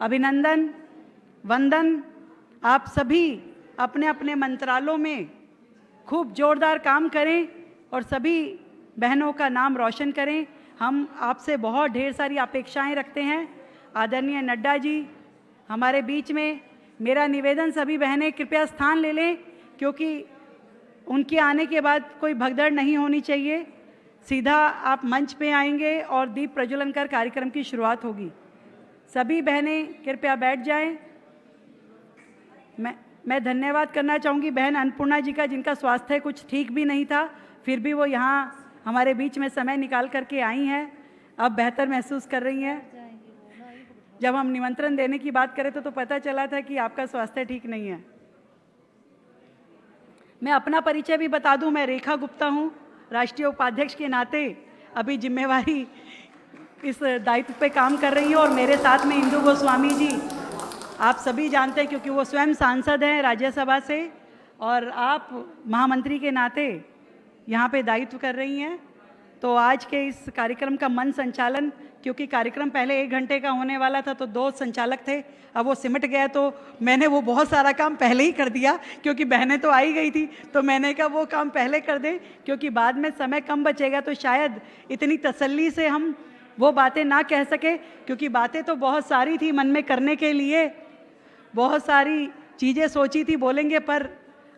अभिनंदन, वंदन। आप सभी अपने अपने मंत्रालयों में खूब जोरदार काम करें और सभी बहनों का नाम रोशन करें। हम आपसे बहुत ढेर सारी अपेक्षाएं रखते हैं। आदरणीय नड्डा जी हमारे बीच में, मेरा निवेदन सभी बहनें कृपया स्थान ले लें, क्योंकि उनके आने के बाद कोई भगदड़ नहीं होनी चाहिए। सीधा आप मंच पे आएंगे और दीप प्रज्वलन कर कार्यक्रम की शुरुआत होगी। सभी बहनें कृपया बैठ जाएं। मैं धन्यवाद करना चाहूँगी बहन अन्नपूर्णा जी का, जिनका स्वास्थ्य कुछ ठीक भी नहीं था, फिर भी वो यहाँ हमारे बीच में समय निकाल करके आई हैं। अब बेहतर महसूस कर रही हैं। जब हम निमंत्रण देने की बात करें तो पता चला था कि आपका स्वास्थ्य ठीक नहीं है। मैं अपना परिचय भी बता दूं, मैं रेखा गुप्ता हूं। राष्ट्रीय उपाध्यक्ष के नाते अभी जिम्मेवारी इस दायित्व पे काम कर रही हूं और मेरे साथ में इंदु गोस्वामी जी, आप सभी जानते हैं क्योंकि वो स्वयं सांसद हैं राज्यसभा से, और आप महामंत्री के नाते यहाँ पे दायित्व कर रही हैं। तो आज के इस कार्यक्रम का मन संचालन, क्योंकि कार्यक्रम पहले 1 घंटे का होने वाला था तो 2 संचालक थे, अब वो सिमट गया, तो मैंने वो बहुत सारा काम पहले ही कर दिया, क्योंकि बहनें तो आई गई थी, तो मैंने कहा वो काम पहले कर दें, क्योंकि बाद में समय कम बचेगा तो शायद इतनी तसल्ली से हम वो बातें ना कह सके, क्योंकि बातें तो बहुत सारी थी मन में करने के लिए, बहुत सारी चीज़ें सोची थी बोलेंगे, पर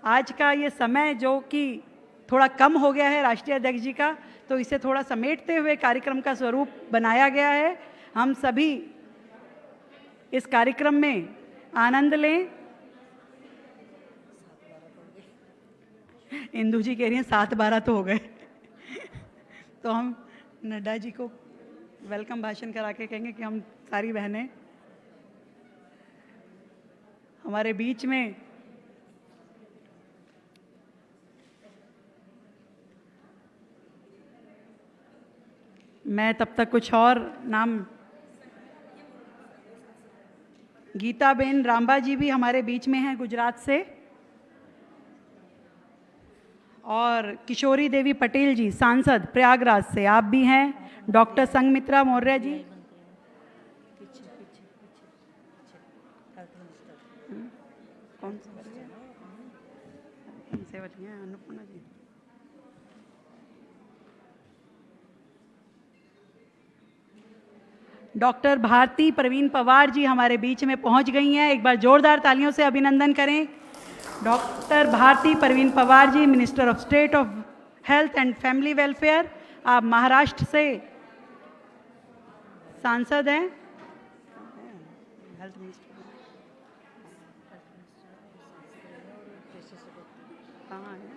आज का ये समय जो कि थोड़ा कम हो गया है राष्ट्रीय अध्यक्ष जी का, तो इसे थोड़ा समेटते हुए कार्यक्रम का स्वरूप बनाया गया है। हम सभी इस कार्यक्रम में आनंद लें। इंदु जी कह रही हैं 7-12 तो हो गए तो हम नड्डा जी को वेलकम भाषण करा के कहेंगे कि हम सारी बहनें हमारे बीच में मैं तब तक कुछ और नाम, गीताबेन रामबा जी भी हमारे बीच में हैं गुजरात से, और किशोरी देवी पटेल जी सांसद प्रयागराज से आप भी हैं। डॉक्टर संघमित्रा मौर्य जी, कौन सा अन्नपूर्णा जी, डॉक्टर भारती प्रवीण पवार जी हमारे बीच में पहुंच गई हैं। एक बार जोरदार तालियों से अभिनंदन करें। Doctor Bharati Pravin Pawar ji, minister of state of health and family welfare, आप महाराष्ट्र से सांसद हैं। हेल्थ मिनिस्टर कहाँ है?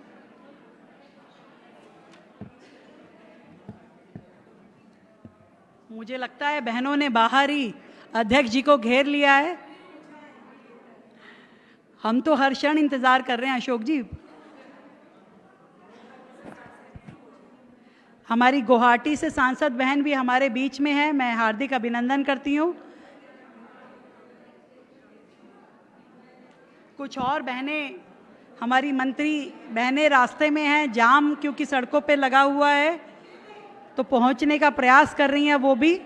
मुझे लगता है बहनों ने बाहर ही अध्यक्ष जी को घेर लिया है। हम तो हर क्षण इंतजार कर रहे हैं। अशोक जी, हमारी गुवाहाटी से सांसद बहन भी हमारे बीच में है, मैं हार्दिक अभिनंदन करती हूँ। कुछ और बहनें हमारी मंत्री बहनें रास्ते में हैं, जाम क्योंकि सड़कों पे लगा हुआ है तो पहुंचने का प्रयास कर रही हैं वो भी।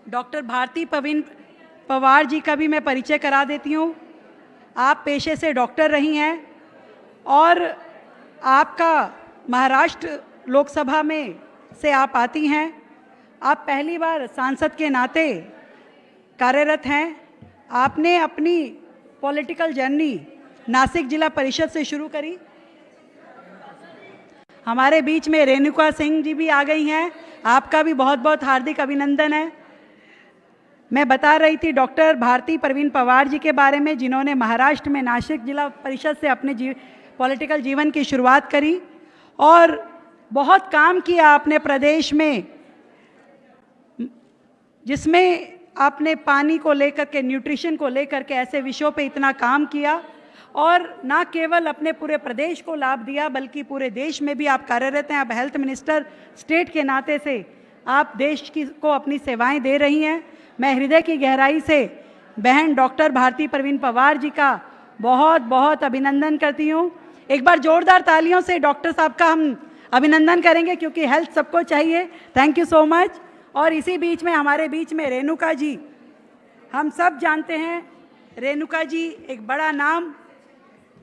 डॉक्टर भारती प्रवीण पवार जी का भी मैं परिचय करा देती हूँ। आप पेशे से डॉक्टर रही हैं और आपका महाराष्ट्र लोकसभा में से आप आती हैं। आप पहली बार सांसद के नाते कार्यरत हैं। आपने अपनी पॉलिटिकल जर्नी नासिक जिला परिषद से शुरू करी। हमारे बीच में रेणुका सिंह जी भी आ गई हैं, आपका भी बहुत बहुत हार्दिक अभिनंदन है। मैं बता रही थी डॉक्टर भारती प्रवीण पवार जी के बारे में, जिन्होंने महाराष्ट्र में नासिक जिला परिषद से अपने पॉलिटिकल जीवन की शुरुआत करी और बहुत काम किया अपने प्रदेश में, जिसमें आपने पानी को लेकर के, न्यूट्रिशन को लेकर के ऐसे विषयों पे इतना काम किया और ना केवल अपने पूरे प्रदेश को लाभ दिया बल्कि पूरे देश में भी आप कार्यरत हैं। आप हेल्थ मिनिस्टर स्टेट के नाते से आप देश को अपनी सेवाएं दे रही हैं। मैं हृदय की गहराई से बहन डॉक्टर भारती प्रवीण पवार जी का बहुत बहुत अभिनंदन करती हूँ। एक बार जोरदार तालियों से डॉक्टर साहब का हम अभिनंदन करेंगे, क्योंकि हेल्थ सबको चाहिए। Thank you so much. और इसी बीच में हमारे बीच में रेणुका जी, हम सब जानते हैं रेणुका जी एक बड़ा नाम,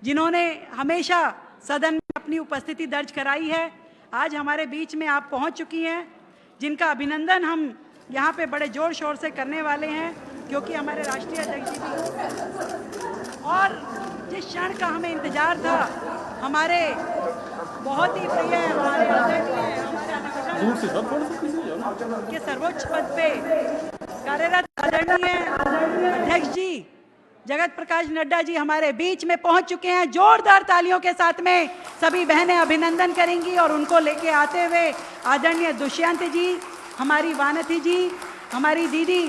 जिन्होंने हमेशा सदन में अपनी उपस्थिति दर्ज कराई है। आज हमारे बीच में आप पहुंच चुकी हैं, जिनका अभिनंदन हम यहाँ पे बड़े जोर शोर से करने वाले हैं, क्योंकि हमारे राष्ट्रीय अध्यक्ष जी भी, और जिस क्षण का हमें इंतजार था, हमारे बहुत ही प्रिय हमारे के सर्वोच्च पद पे कार्यरत आदरणीय अध्यक्ष जी जगत प्रकाश नड्डा जी हमारे बीच में पहुंच चुके हैं। जोरदार तालियों के साथ में सभी बहनें अभिनंदन करेंगी। और उनको लेके आते हुए आदरणीय दुष्यंत जी, हमारी वानथी जी, हमारी दीदी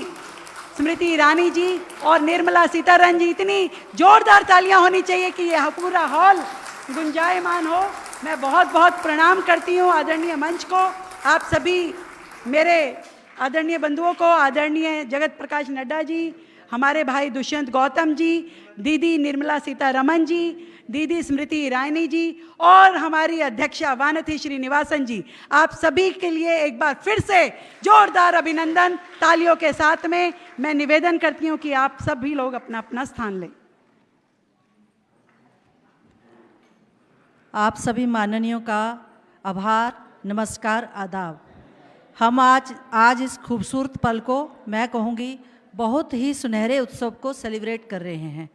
स्मृति ईरानी जी और निर्मला सीतारमण जी। इतनी जोरदार तालियां होनी चाहिए कि यह पूरा हॉल गुंजायमान हो। मैं बहुत बहुत प्रणाम करती हूँ आदरणीय मंच को, आप सभी मेरे आदरणीय बंधुओं को, आदरणीय जगत प्रकाश नड्डा जी, हमारे भाई दुष्यंत गौतम जी, दीदी निर्मला सीतारमण जी, दीदी स्मृति ईरानी जी और हमारी अध्यक्षा वानथी श्रीनिवासन जी, आप सभी के लिए एक बार फिर से जोरदार अभिनंदन तालियों के साथ में। मैं निवेदन करती हूँ कि आप सभी लोग अपना अपना स्थान लें। आप सभी माननीयों का आभार, नमस्कार, आदाब। हम आज इस खूबसूरत पल को मैं कहूँगी बहुत ही सुनहरे उत्सव को सेलिब्रेट कर रहे हैं।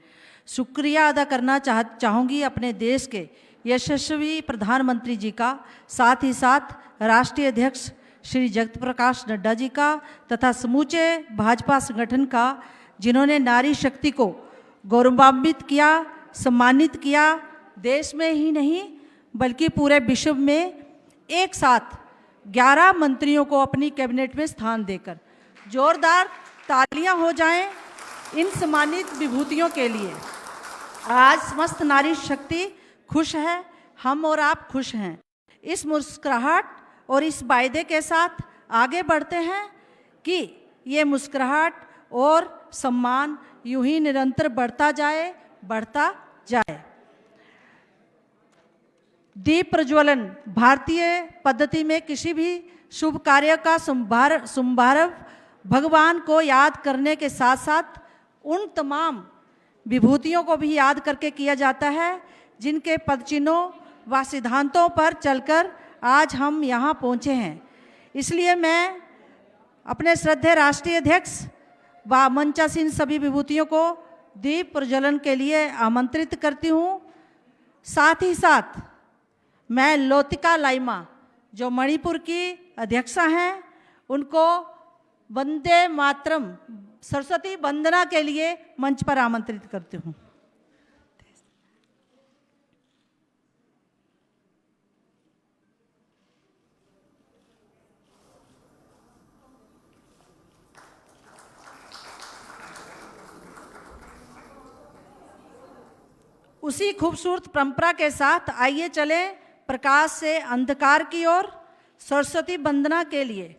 शुक्रिया अदा करना चाहूँगी अपने देश के यशस्वी प्रधानमंत्री जी का, साथ ही साथ राष्ट्रीय अध्यक्ष श्री जगत प्रकाश नड्डा जी का तथा समूचे भाजपा संगठन का, जिन्होंने नारी शक्ति को गौरवान्वित किया, सम्मानित किया। देश में ही नहीं बल्कि पूरे विश्व में एक साथ 11 मंत्रियों को अपनी कैबिनेट में स्थान देकर। जोरदार तालियां हो जाएं इन सम्मानित विभूतियों के लिए। आज समस्त नारी शक्ति खुश है, हम और आप खुश हैं। इस मुस्कुराहट और इस वायदे के साथ आगे बढ़ते हैं कि ये मुस्कुराहट और सम्मान यूं ही निरंतर बढ़ता जाए। दीप प्रज्वलन भारतीय पद्धति में किसी भी शुभ कार्य का शुभारंभ भगवान को याद करने के साथ साथ उन तमाम विभूतियों को भी याद करके किया जाता है, जिनके पदचिन्हों व सिद्धांतों पर चलकर आज हम यहाँ पहुँचे हैं। इसलिए मैं अपने श्रद्धेय राष्ट्रीय अध्यक्ष व मंचासीन सभी विभूतियों को दीप प्रज्वलन के लिए आमंत्रित करती हूँ। साथ ही साथ मैं लोतिका लाइमा, जो मणिपुर की अध्यक्षा हैं, उनको वंदे मातरम सरस्वती वंदना के लिए मंच पर आमंत्रित करती हूँ। उसी खूबसूरत परंपरा के साथ आइए चले प्रकाश से अंधकार की ओर सरस्वती वंदना के लिए।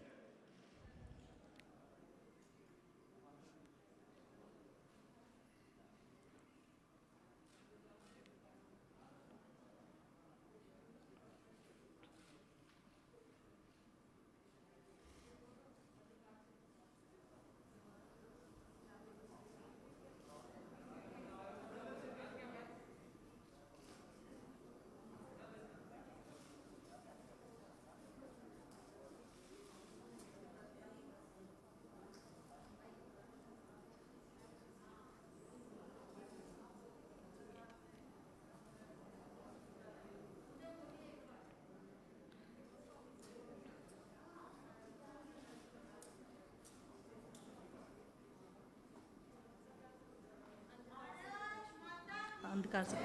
अंधकार से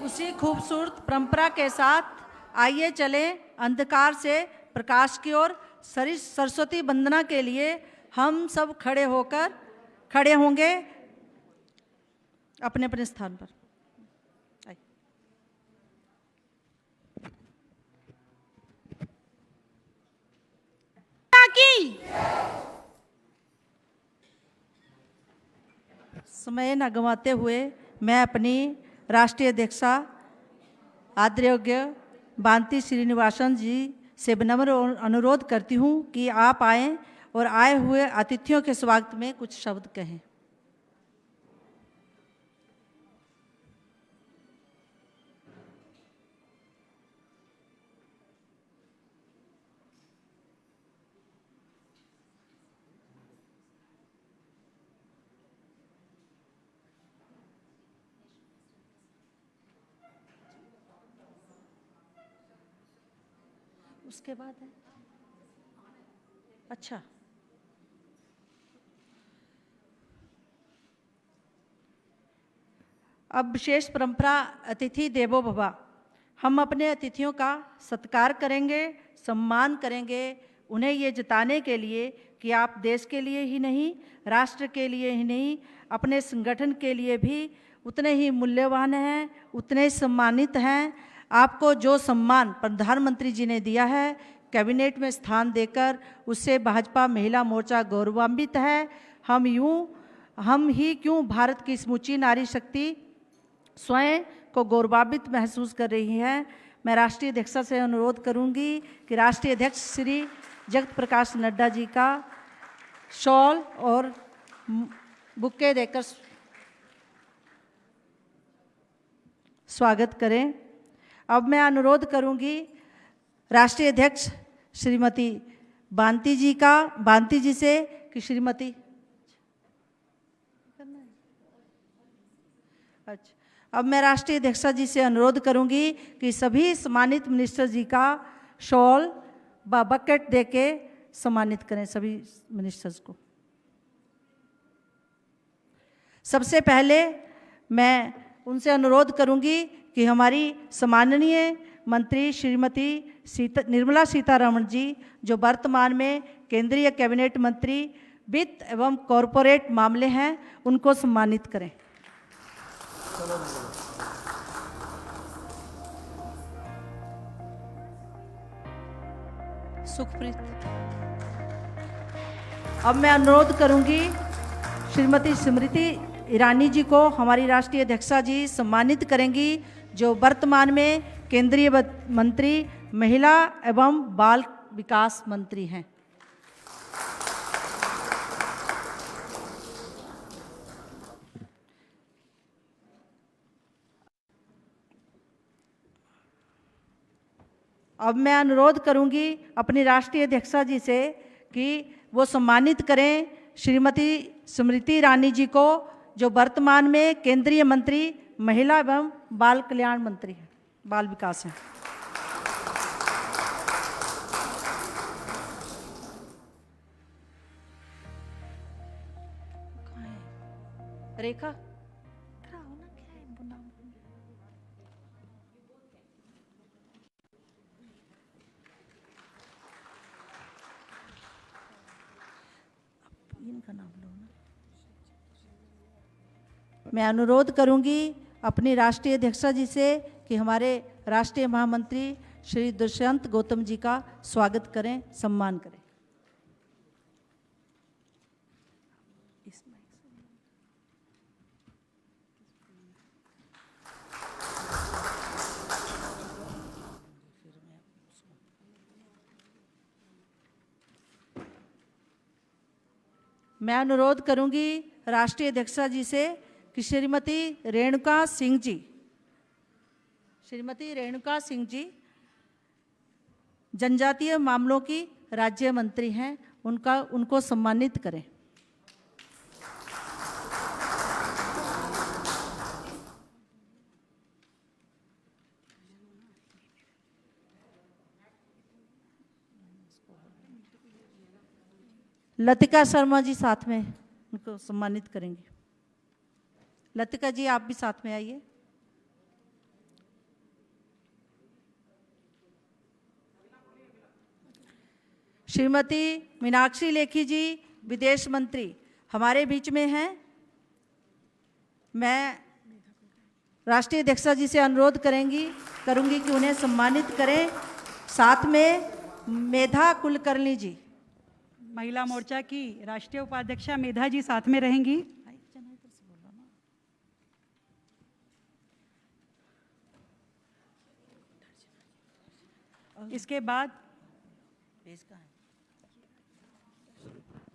उसी खूबसूरत परंपरा के साथ आइए चले अंधकार से प्रकाश की ओर सरस्वती वंदना के लिए हम सब खड़े होंगे अपने अपने स्थान पर। समय न गंवाते हुए मैं अपनी राष्ट्रीय अध्यक्षा आदरणीय बांती श्रीनिवासन जी से विनम्र अनुरोध करती हूँ कि आप आएं और आए हुए अतिथियों के स्वागत में कुछ शब्द कहें। उसके बाद है अच्छा, अब विशेष परंपरा अतिथि देवो भव। हम अपने अतिथियों का सत्कार करेंगे, सम्मान करेंगे, उन्हें ये जताने के लिए कि आप देश के लिए ही नहीं, राष्ट्र के लिए ही नहीं, अपने संगठन के लिए भी उतने ही मूल्यवान हैं, उतने ही सम्मानित हैं। आपको जो सम्मान प्रधानमंत्री जी ने दिया है कैबिनेट में स्थान देकर, उससे भाजपा महिला मोर्चा गौरवान्वित है। हम ही क्यों भारत की समूची नारी शक्ति स्वयं को गौरवान्वित महसूस कर रही है। मैं राष्ट्रीय अध्यक्षा से अनुरोध करूंगी कि राष्ट्रीय अध्यक्ष श्री जगत प्रकाश नड्डा जी का शॉल और बुके देकर स्वागत करें। अब मैं अनुरोध करूंगी राष्ट्रीय अध्यक्ष श्रीमती बांती जी से कि श्रीमती अच्छा, अब मैं राष्ट्रीय अध्यक्षा जी से अनुरोध करूंगी कि सभी सम्मानित मिनिस्टर जी का शॉल व बकेट देके सम्मानित करें सभी मिनिस्टर्स को। सबसे पहले मैं उनसे अनुरोध करूंगी कि हमारी सम्माननीय मंत्री श्रीमती निर्मला सीतारमण जी, जो वर्तमान में केंद्रीय कैबिनेट मंत्री वित्त एवं कॉरपोरेट मामले हैं, उनको सम्मानित करें। सुखप्रीत। अब मैं अनुरोध करूंगी श्रीमती स्मृति ईरानी जी को हमारी राष्ट्रीय अध्यक्षा जी सम्मानित करेंगी, जो वर्तमान में केंद्रीय मंत्री महिला एवं बाल विकास मंत्री हैं। अब मैं अनुरोध करूंगी अपनी राष्ट्रीय अध्यक्षा जी से कि वो सम्मानित करें श्रीमती स्मृति ईरानी जी को, जो वर्तमान में केंद्रीय मंत्री महिला एवं बाल कल्याण मंत्री हैं, बाल विकास हैं। रेखा इनका नाम लो ना। मैं अनुरोध करूंगी अपनी राष्ट्रीय अध्यक्षा जी से कि हमारे राष्ट्रीय महामंत्री श्री दुष्यंत गौतम जी का स्वागत करें, सम्मान करें। मैं अनुरोध करूंगी राष्ट्रीय अध्यक्षा जी से कि श्रीमती रेणुका सिंह जी जनजातीय मामलों की राज्य मंत्री हैं, उनको सम्मानित करें। लतिका शर्मा जी साथ में उनको सम्मानित करेंगे। लतिका जी आप भी साथ में आइए। श्रीमती मीनाक्षी लेखी जी विदेश मंत्री हमारे बीच में हैं। मैं राष्ट्रीय अध्यक्षा जी से अनुरोध करूंगी कि उन्हें सम्मानित करें। साथ में मेधा कुलकर्णी जी, महिला मोर्चा की राष्ट्रीय उपाध्यक्षा मेधा जी साथ में रहेंगी। इसके बाद पेज कहाँ है?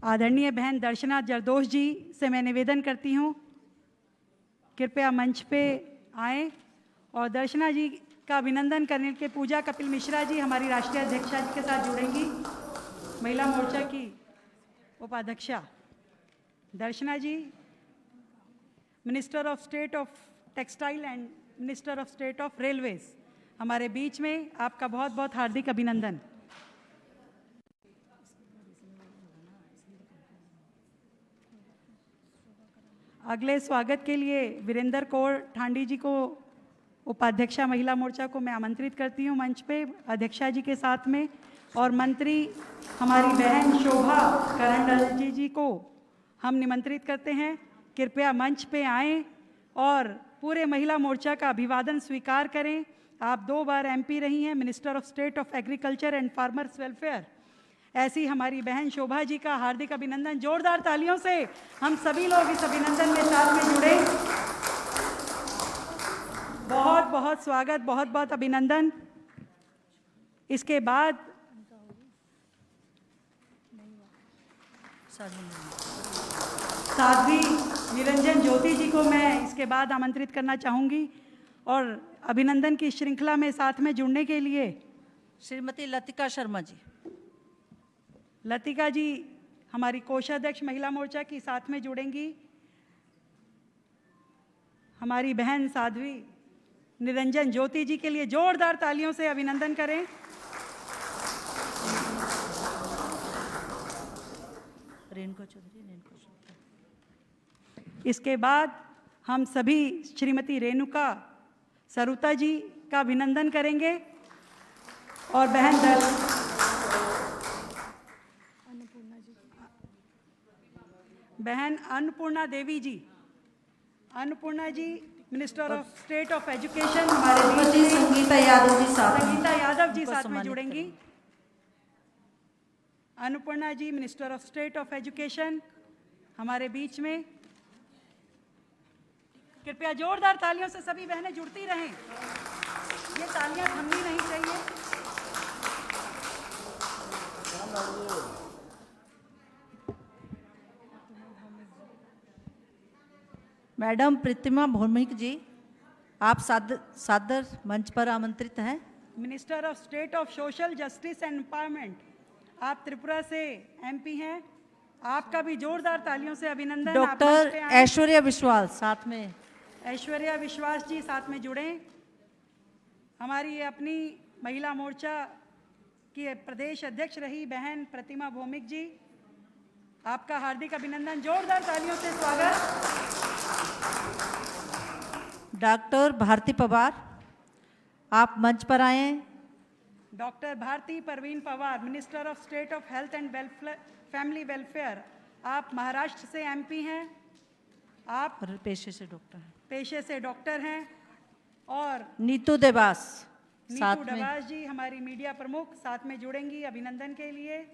आदरणीय बहन दर्शना जरदोश जी से मैं निवेदन करती हूँ कृपया मंच पे आएं और दर्शना जी का अभिनंदन करने के पूजा कपिल मिश्रा जी हमारी राष्ट्रीय अध्यक्षा जी के साथ जुड़ेंगी। महिला मोर्चा की उपाध्यक्षा Darshana ji, minister of state of textile and minister of state of railways हमारे बीच में, आपका बहुत बहुत हार्दिक अभिनंदन। अगले स्वागत के लिए वीरेंद्र कौर ठांडी जी को, उपाध्यक्षा महिला मोर्चा को मैं आमंत्रित करती हूँ मंच पे अध्यक्षा जी के साथ में, और मंत्री हमारी बहन शोभा करंडल जी को हम निमंत्रित करते हैं कृपया मंच पे आएं और पूरे महिला मोर्चा का अभिवादन स्वीकार करें। आप 2 बार एमपी रही हैं, minister of state of agriculture and farmers welfare. ऐसी हमारी बहन शोभा जी का हार्दिक अभिनंदन। जोरदार तालियों से हम सभी लोग इस अभिनंदन के साथ में जुड़े। बहुत बहुत स्वागत, बहुत बहुत अभिनंदन। इसके बाद साध्वी निरंजन ज्योति जी को मैं इसके बाद आमंत्रित करना चाहूँगी और अभिनंदन की श्रृंखला में साथ में जुड़ने के लिए श्रीमती लतिका शर्मा जी। लतिका जी हमारी कोषाध्यक्ष महिला मोर्चा की साथ में जुड़ेंगी। हमारी बहन साध्वी निरंजन ज्योति जी के लिए जोरदार तालियों से अभिनंदन करें। रेणुका चौधरी। इसके बाद हम सभी श्रीमती रेणुका सरुता जी का अभिनंदन करेंगे और बहन Annapurna Devi ji, Annapurna ji minister of state of education हमारे बीच में, संगीता यादव जी साथ में। संगीता यादव जी उनको साथ में सम्मानित जुड़ेंगी। Annapurna ji minister of state of education हमारे बीच में। कृपया जोरदार तालियों से सभी बहनें जुड़ती रहें, ये तालियां थमनी नहीं चाहिए। मैडम प्रतिमा भौमिक जी, आप सादर मंच पर आमंत्रित हैं। Minister of state of social justice and empowerment, आप त्रिपुरा से एमपी हैं, आपका भी जोरदार तालियों से अभिनंदन। डॉक्टर ऐश्वर्या विश्वास साथ में। ऐश्वर्या विश्वास जी साथ में जुड़ें। हमारी ये अपनी महिला मोर्चा की प्रदेश अध्यक्ष रही बहन प्रतिमा भौमिक जी, आपका हार्दिक अभिनंदन। जोरदार तालियों से स्वागत। डॉक्टर भारती पवार, आप मंच पर आए। Doctor Bharati Parveen Pawar, minister of state of health and family welfare, आप महाराष्ट्र से एमपी हैं, आप पेशे से डॉक्टर हैं। पेशे से डॉक्टर हैं। और नीतू देवास साथ नीतू में। देवास जी हमारी मीडिया प्रमुख साथ में जुड़ेंगी अभिनंदन के लिए,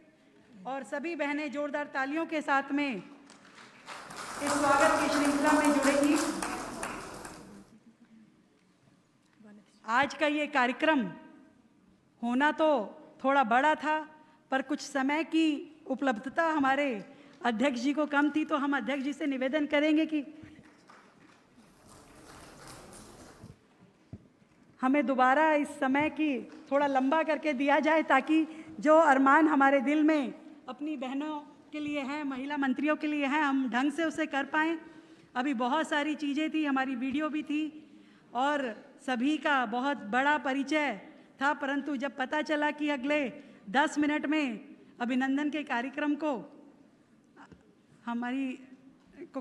और सभी बहनें जोरदार तालियों के साथ में इस स्वागत की श्रृंखला में जुड़ेंगी। आज का ये कार्यक्रम होना तो थोड़ा बड़ा था, पर कुछ समय की उपलब्धता हमारे अध्यक्ष जी को कम थी, तो हम अध्यक्ष जी से निवेदन करेंगे कि हमें दोबारा इस समय की थोड़ा लंबा करके दिया जाए, ताकि जो अरमान हमारे दिल में अपनी बहनों के लिए हैं, महिला मंत्रियों के लिए हैं, हम ढंग से उसे कर पाएँ। अभी बहुत सारी चीज़ें थी, हमारी वीडियो भी थी और सभी का बहुत बड़ा परिचय था, परंतु जब पता चला कि अगले 10 मिनट में अभिनंदन के कार्यक्रम को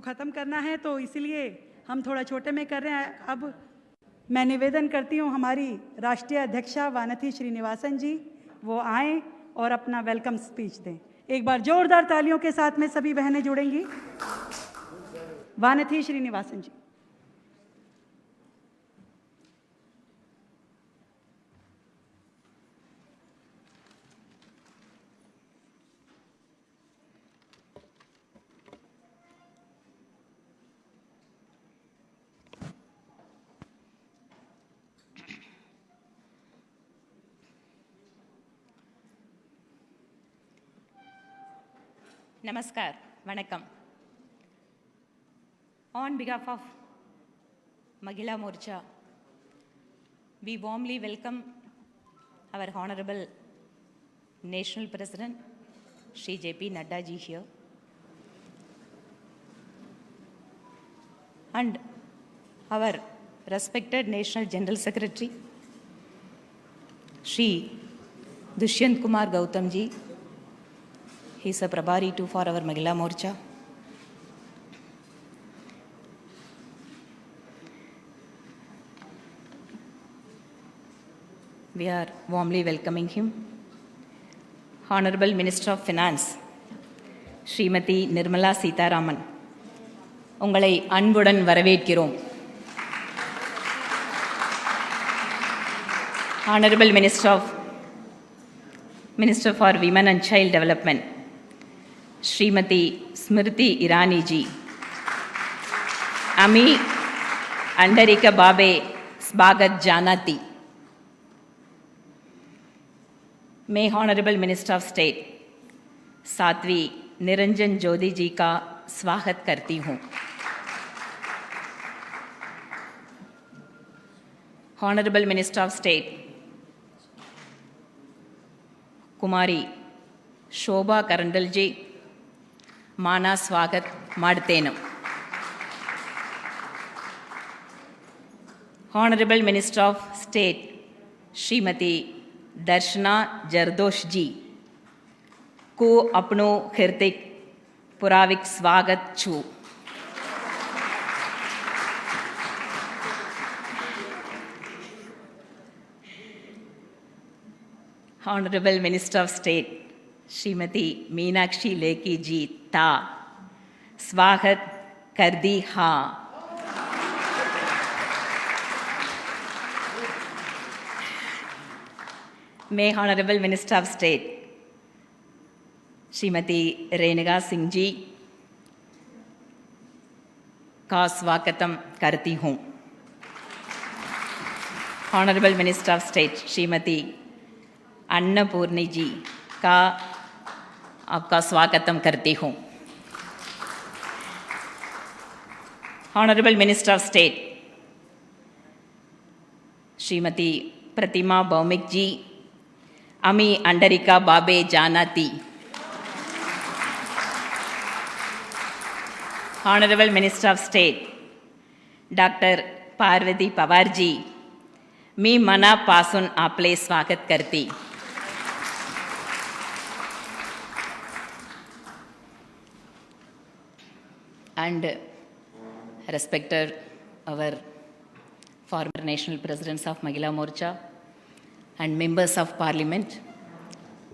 ख़त्म करना है, तो इसलिए हम थोड़ा छोटे में कर रहे हैं। अब मैं निवेदन करती हूँ हमारी राष्ट्रीय अध्यक्षा वानथी श्रीनिवासन जी, वो आएँ और अपना वेलकम स्पीच दें। एक बार जोरदार तालियों के साथ में सभी बहनें जुड़ेंगी। वानथी श्रीनिवासन जी। Namaskar, Vanakkam. On behalf of Mahila Morcha, we warmly welcome our Honorable National President, Shri J.P. Nadda ji here, and our respected National General Secretary, Shri Dushyant Kumar Gautam ji. He is a Prabhari too for our Mahila Morcha. We are warmly welcoming him. Honorable Minister of Finance, Srimati Nirmala Sitharaman, உங்களை அன்புடன் வரவேற்கிறோம். Honorable Minister for Women and Child Development, Srimati Smriti Irani ji, Ami Andarika Babe Swagat Janati. मैं Honorable Minister of State Sadhvi Niranjan Jyoti जी का स्वागत करती हूँ. Honorable Minister of State कुमारी शोभा करंडल जी माना स्वागत माडुत्तेनु. Honorable Minister of State Shrimati Darshana Jardosh जी को अपनो हार्दिक पुराविक स्वागत छू. Honorable Minister of State Shrimati Meenakshi Lekhi जी ता स्वागत कर दी हाँ. मैं Honorable Minister of State Shrimati Renuka Singh ji का स्वागतम करती हूँ. Honorable Minister of State Shrimati Annapoorani जी का आपका स्वागतम करती हूँ. Honorable Minister of State Shrimati प्रतिमा भौमिक जी अमी अंडरिका बाबे जानाती. Honorable Minister of State Dr. Parvati Pawar ji मी मनापासून आपले स्वागत करती. And respected our former national presidents of Mahila Morcha and members of parliament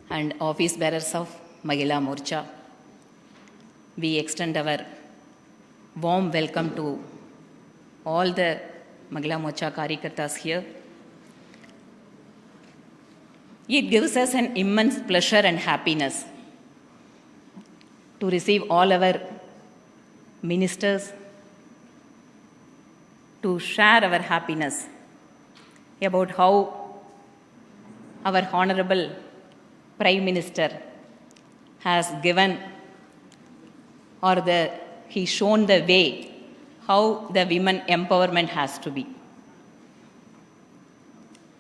and office bearers of Mahila Morcha, we extend our warm welcome to all the Mahila Morcha Karyakartas here. It gives us an immense pleasure and happiness to receive all our ministers to share our happiness about how our Honorable Prime Minister has given he shown the way how the women empowerment has to be.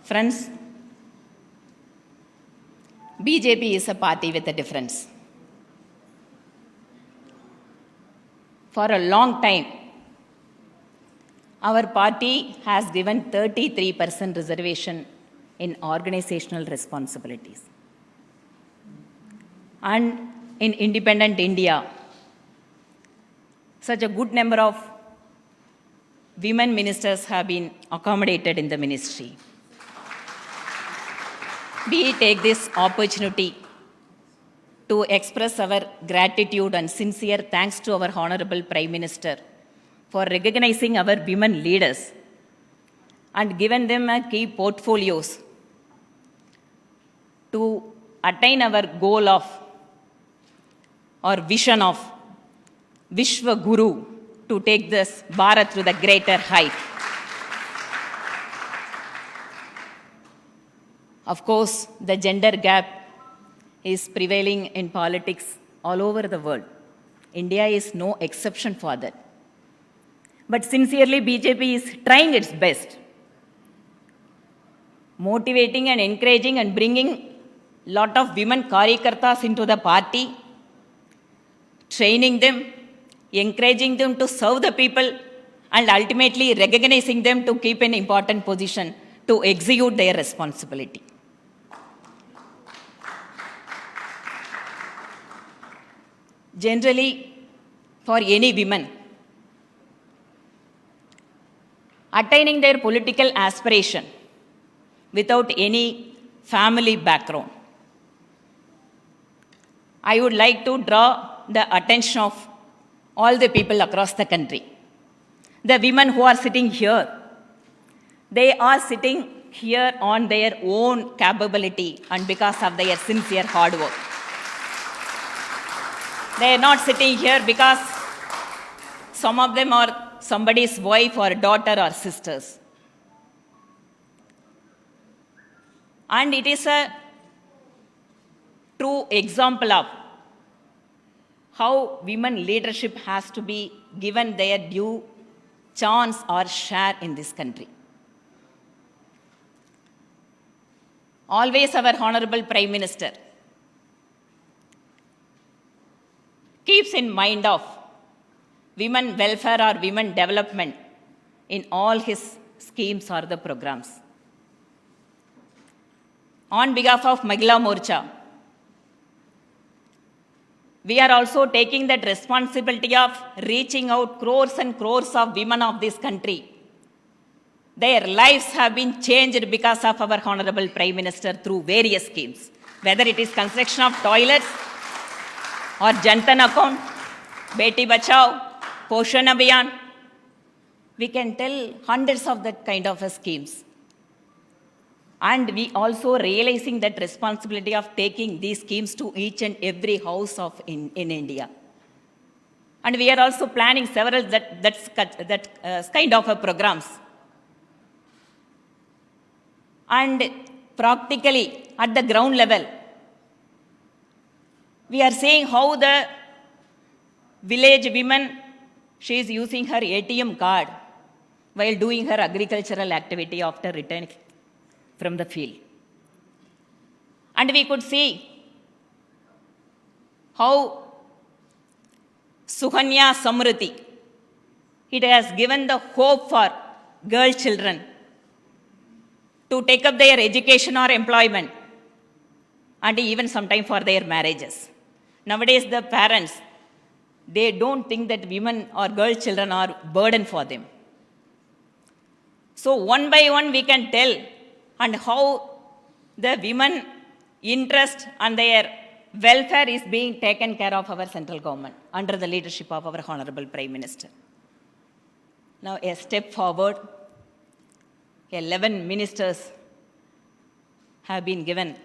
Friends, BJP is a party with a difference. For a long time, our party has given 33% reservation in organizational responsibilities. And in independent India, such a good number of women ministers have been accommodated in the ministry. We take this opportunity to express our gratitude and sincere thanks to our Honorable Prime Minister for recognizing our women leaders and giving them a key portfolios to attain our goal of or vision of Vishwa Guru to take this Bharat to the greater height. Of course, the gender gap is prevailing in politics all over the world. India is no exception for that. But sincerely, BJP is trying its best, motivating and encouraging and bringing lot of women karyakartas into the party, training them, encouraging them to serve the people, and ultimately recognizing them to keep an important position to execute their responsibility. Generally, for any women, attaining their political aspiration without any family background, I would like to draw the attention of all the people across the country. The women who are sitting here, they are sitting here on their own capability and because of their sincere hard work. They are not sitting here because some of them are somebody's wife or daughter or sisters. And it is a true example of how women leadership has to be given their due chance or share in this country. Always our Honorable Prime Minister keeps in mind of women welfare or women development in all his schemes or the programs. On behalf of Mahila Morcha, we are also taking that responsibility of reaching out crores and crores of women of this country. Their lives have been changed because of our Honorable Prime Minister through various schemes, whether it is construction of toilets or Jantan account, Beti Bachao, Poshan Abhiyan. We can tell hundreds of that kind of schemes. And we also realizing that responsibility of taking these schemes to each and every house in India. And we are also planning several kind of programs. And practically at the ground level, we are seeing how the village women, she is using her ATM card while doing her agricultural activity after returning from the field. And we could see how Sukanya Samruddhi, it has given the hope for girl children to take up their education or employment and even sometime for their marriages. Nowadays, the parents, they don't think that women or girl children are burden for them. So one by one we can tell and how the women interest and their welfare is being taken care of our central government under the leadership of our Honorable Prime Minister. Now a step forward, 11 ministers have been given.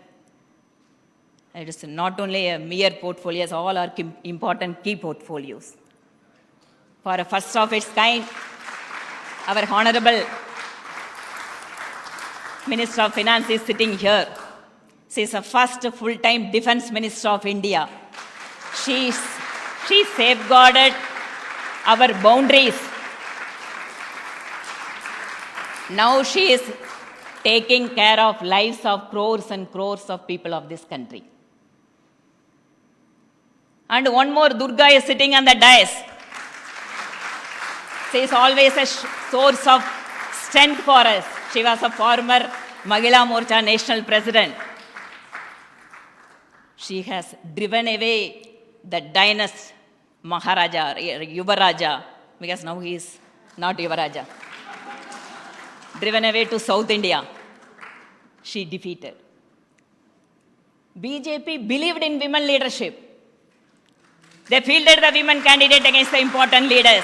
It is not only a mere portfolios, all are important key portfolios. For a first of its kind, our Honorable Minister of Finance is sitting here. She is the first full-time Defense Minister of India. She safeguarded our boundaries. Now she is taking care of lives of crores and crores of people of this country. And one more, Durga is sitting on the dais. She is always a source of strength for us. She was a former Mahila Morcha National President. She has driven away the dynasty Maharaja, Yuvaraja, because now he is not Yuvaraja. Driven away to South India. She defeated. BJP believed in women leadership. They fielded the women candidate against the important leaders.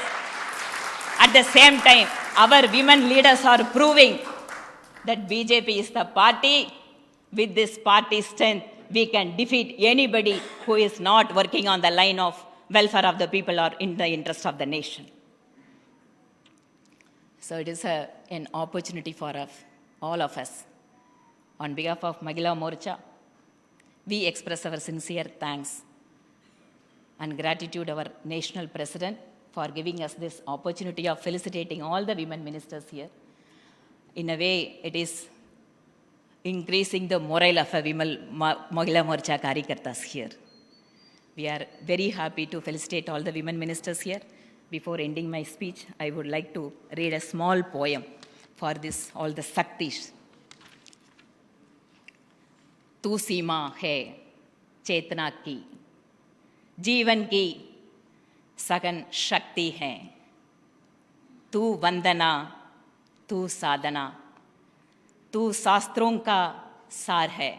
At the same time, our women leaders are proving that BJP is the party. With this party strength, we can defeat anybody who is not working on the line of welfare of the people or in the interest of the nation. So it is an opportunity for us, all of us. On behalf of Mahila Morcha, we express our sincere thanks and gratitude our national president for giving us this opportunity of felicitating all the women ministers here. In a way, it is increasing the morale of a Mahila Morcha Karyakartas here. We are very happy to felicitate all the women ministers here. Before ending my speech, I would like to read a small poem for this, all the Shaktis. तू सीमा है चेतना की, जीवन की सघन शक्ति है, तू वंदना, तू साधना, तू शास्त्रों का सार है,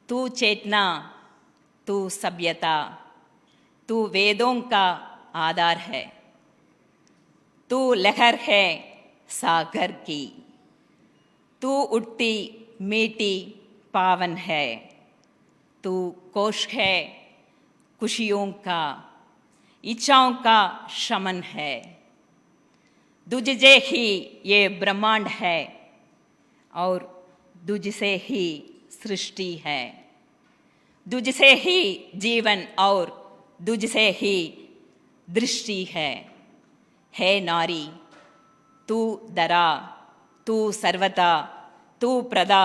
तू चेतना, तू सभ्यता, तू वेदों का आधार है, तू लहर है सागर की, तू उठती मीठी पावन है, तू कोश है खुशियों का, इच्छाओं का शमन है, तुझसे ही ये ब्रह्मांड है और तुझसे ही सृष्टि है, तुझसे ही जीवन और तुझसे ही दृष्टि है नारी, तू दरा, तू सर्वता, तू प्रदा,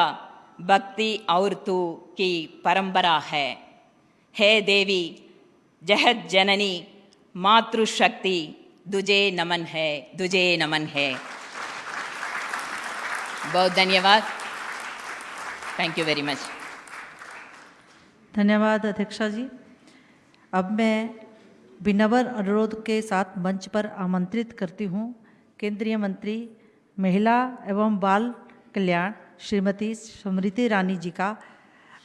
भक्ति और तू की परंपरा है देवी जगत जननी मातृशक्ति, तुझे नमन है, तुझे नमन है। बहुत धन्यवाद। Thank you very much. धन्यवाद अध्यक्षा जी। अब मैं विनम्र अनुरोध के साथ मंच पर आमंत्रित करती हूँ केंद्रीय मंत्री महिला एवं बाल कल्याण श्रीमती स्मृति ईरानी जी का।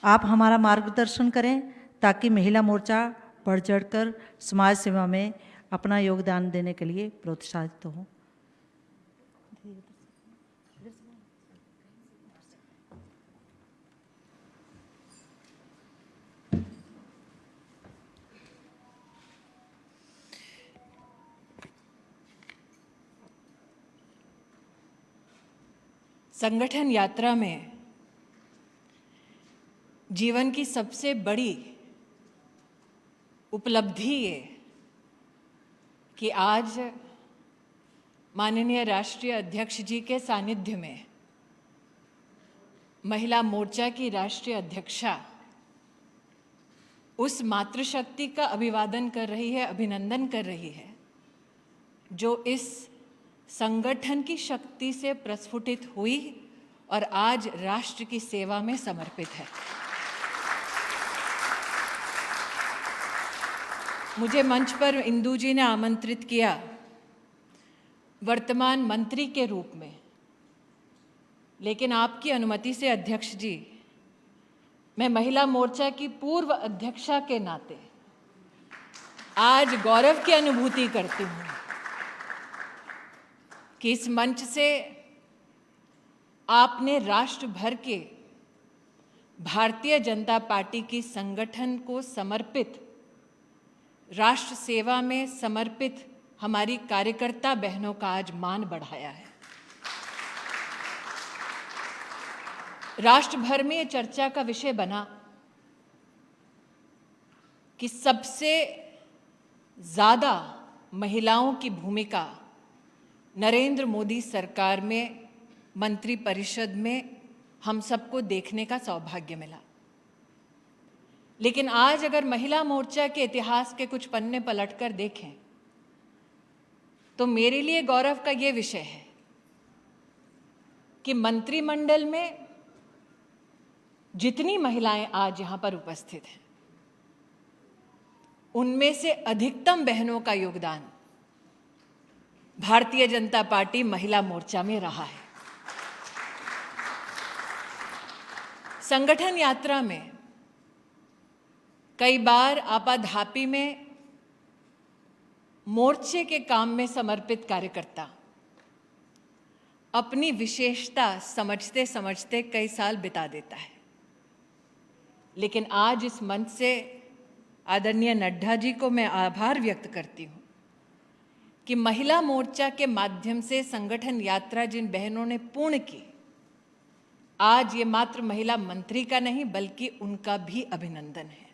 आप हमारा मार्गदर्शन करें ताकि महिला मोर्चा बढ़ चढ़कर समाज सेवा में अपना योगदान देने के लिए प्रोत्साहित हो। संगठन यात्रा में जीवन की सबसे बड़ी उपलब्धि ये कि आज माननीय राष्ट्रीय अध्यक्ष जी के सानिध्य में महिला मोर्चा की राष्ट्रीय अध्यक्षा उस मातृशक्ति का अभिवादन कर रही है, अभिनंदन कर रही है, जो इस संगठन की शक्ति से प्रस्फुटित हुई और आज राष्ट्र की सेवा में समर्पित है। मुझे मंच पर इंदु जी ने आमंत्रित किया वर्तमान मंत्री के रूप में, लेकिन आपकी अनुमति से अध्यक्ष जी, मैं महिला मोर्चा की पूर्व अध्यक्षा के नाते आज गौरव की अनुभूति करती हूँ कि इस मंच से आपने राष्ट्र भर के भारतीय जनता पार्टी की संगठन को समर्पित, राष्ट्र सेवा में समर्पित हमारी कार्यकर्ता बहनों का आज मान बढ़ाया है। राष्ट्र भर में ये चर्चा का विषय बना कि सबसे ज़्यादा महिलाओं की भूमिका नरेंद्र मोदी सरकार में मंत्री परिषद में हम सबको देखने का सौभाग्य मिला। लेकिन आज अगर महिला मोर्चा के इतिहास के कुछ पन्ने पलटकर देखें तो मेरे लिए गौरव का ये विषय है कि मंत्रिमंडल में जितनी महिलाएं आज यहां पर उपस्थित हैं, उनमें से अधिकतम बहनों का योगदान भारतीय जनता पार्टी महिला मोर्चा में रहा है। संगठन यात्रा में कई बार आपाधापी में मोर्चे के काम में समर्पित कार्यकर्ता अपनी विशेषता समझते समझते कई साल बिता देता है, लेकिन आज इस मंच से आदरणीय नड्डा जी को मैं आभार व्यक्त करती हूँ कि महिला मोर्चा के माध्यम से संगठन यात्रा जिन बहनों ने पूर्ण की, आज ये मात्र महिला मंत्री का नहीं बल्कि उनका भी अभिनंदन है।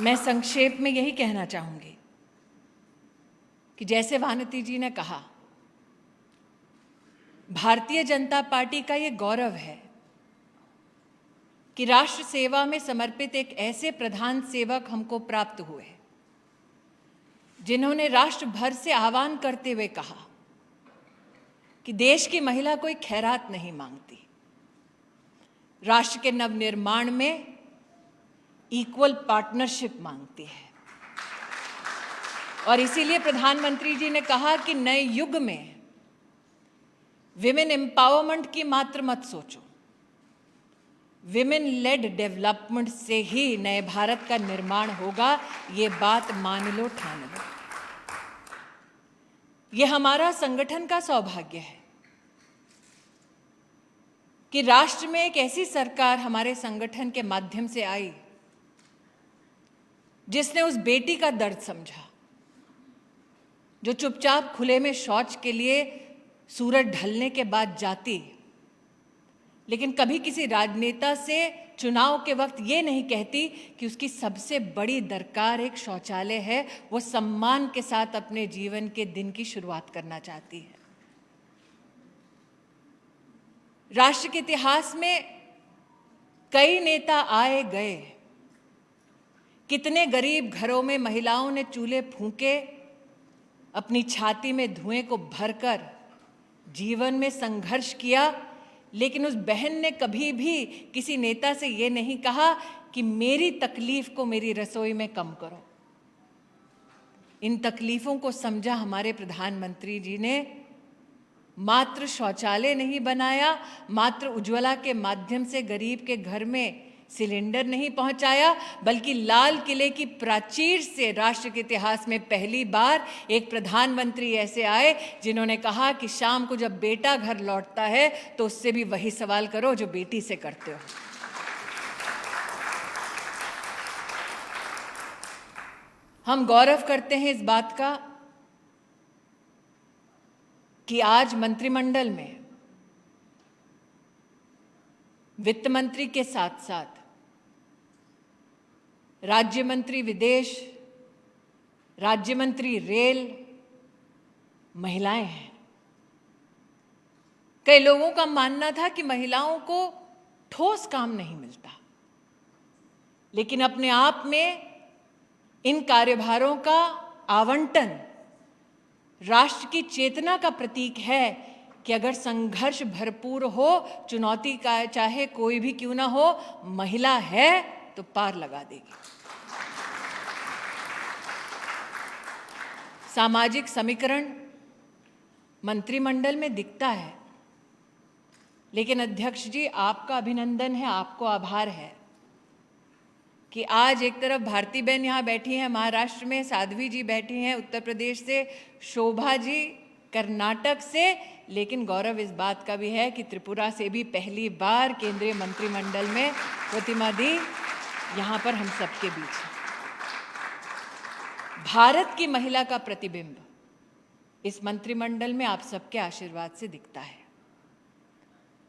मैं संक्षेप में यही कहना चाहूंगी कि जैसे वानती जी ने कहा, भारतीय जनता पार्टी का ये गौरव है कि राष्ट्र सेवा में समर्पित एक ऐसे प्रधान सेवक हमको प्राप्त हुए जिन्होंने राष्ट्र भर से आह्वान करते हुए कहा कि देश की महिला कोई खैरात नहीं मांगती, राष्ट्र के नवनिर्माण में इक्वल पार्टनरशिप मांगती है। और इसीलिए प्रधानमंत्री जी ने कहा कि नए युग में विमेन एम्पावरमेंट की मात्र मत सोचो, विमेन लेड डेवलपमेंट से ही नए भारत का निर्माण होगा। ये बात मान लो, ठान लो। ये हमारा संगठन का सौभाग्य है कि राष्ट्र में एक ऐसी सरकार हमारे संगठन के माध्यम से आई जिसने उस बेटी का दर्द समझा जो चुपचाप खुले में शौच के लिए सूरज ढलने के बाद जाती, लेकिन कभी किसी राजनेता से चुनाव के वक्त ये नहीं कहती कि उसकी सबसे बड़ी दरकार एक शौचालय है। वो सम्मान के साथ अपने जीवन के दिन की शुरुआत करना चाहती है। राष्ट्र के इतिहास में कई नेता आए गए, कितने गरीब घरों में महिलाओं ने चूल्हे फूंके, अपनी छाती में धुएं को भरकर जीवन में संघर्ष किया, लेकिन उस बहन ने कभी भी किसी नेता से ये नहीं कहा कि मेरी तकलीफ को मेरी रसोई में कम करो। इन तकलीफों को समझा हमारे प्रधानमंत्री जी ने। मात्र शौचालय नहीं बनाया, मात्र उज्ज्वला के माध्यम से गरीब के घर में सिलेंडर नहीं पहुंचाया, बल्कि लाल किले की प्राचीर से राष्ट्र के इतिहास में पहली बार एक प्रधानमंत्री ऐसे आए जिन्होंने कहा कि शाम को जब बेटा घर लौटता है तो उससे भी वही सवाल करो जो बेटी से करते हो। हम गौरव करते हैं इस बात का कि आज मंत्रिमंडल में वित्त मंत्री के साथ साथ राज्य मंत्री विदेश, राज्य मंत्री रेल महिलाएं हैं। कई लोगों का मानना था कि महिलाओं को ठोस काम नहीं मिलता, लेकिन अपने आप में इन कार्यभारों का आवंटन राष्ट्र की चेतना का प्रतीक है कि अगर संघर्ष भरपूर हो, चुनौती का चाहे कोई भी क्यों ना हो, महिला है तो पार लगा देगी। सामाजिक समीकरण मंत्रिमंडल में दिखता है, लेकिन अध्यक्ष जी आपका अभिनंदन है, आपको आभार है कि आज एक तरफ भारती बहन यहाँ बैठी हैं महाराष्ट्र में, साध्वी जी बैठी हैं उत्तर प्रदेश से, शोभा जी कर्नाटक से, लेकिन गौरव इस बात का भी है कि त्रिपुरा से भी पहली बार केंद्रीय मंत्रिमंडल में प्रतिमा दी यहाँ पर हम सबके बीच है। भारत की महिला का प्रतिबिंब इस मंत्रिमंडल में आप सबके आशीर्वाद से दिखता है।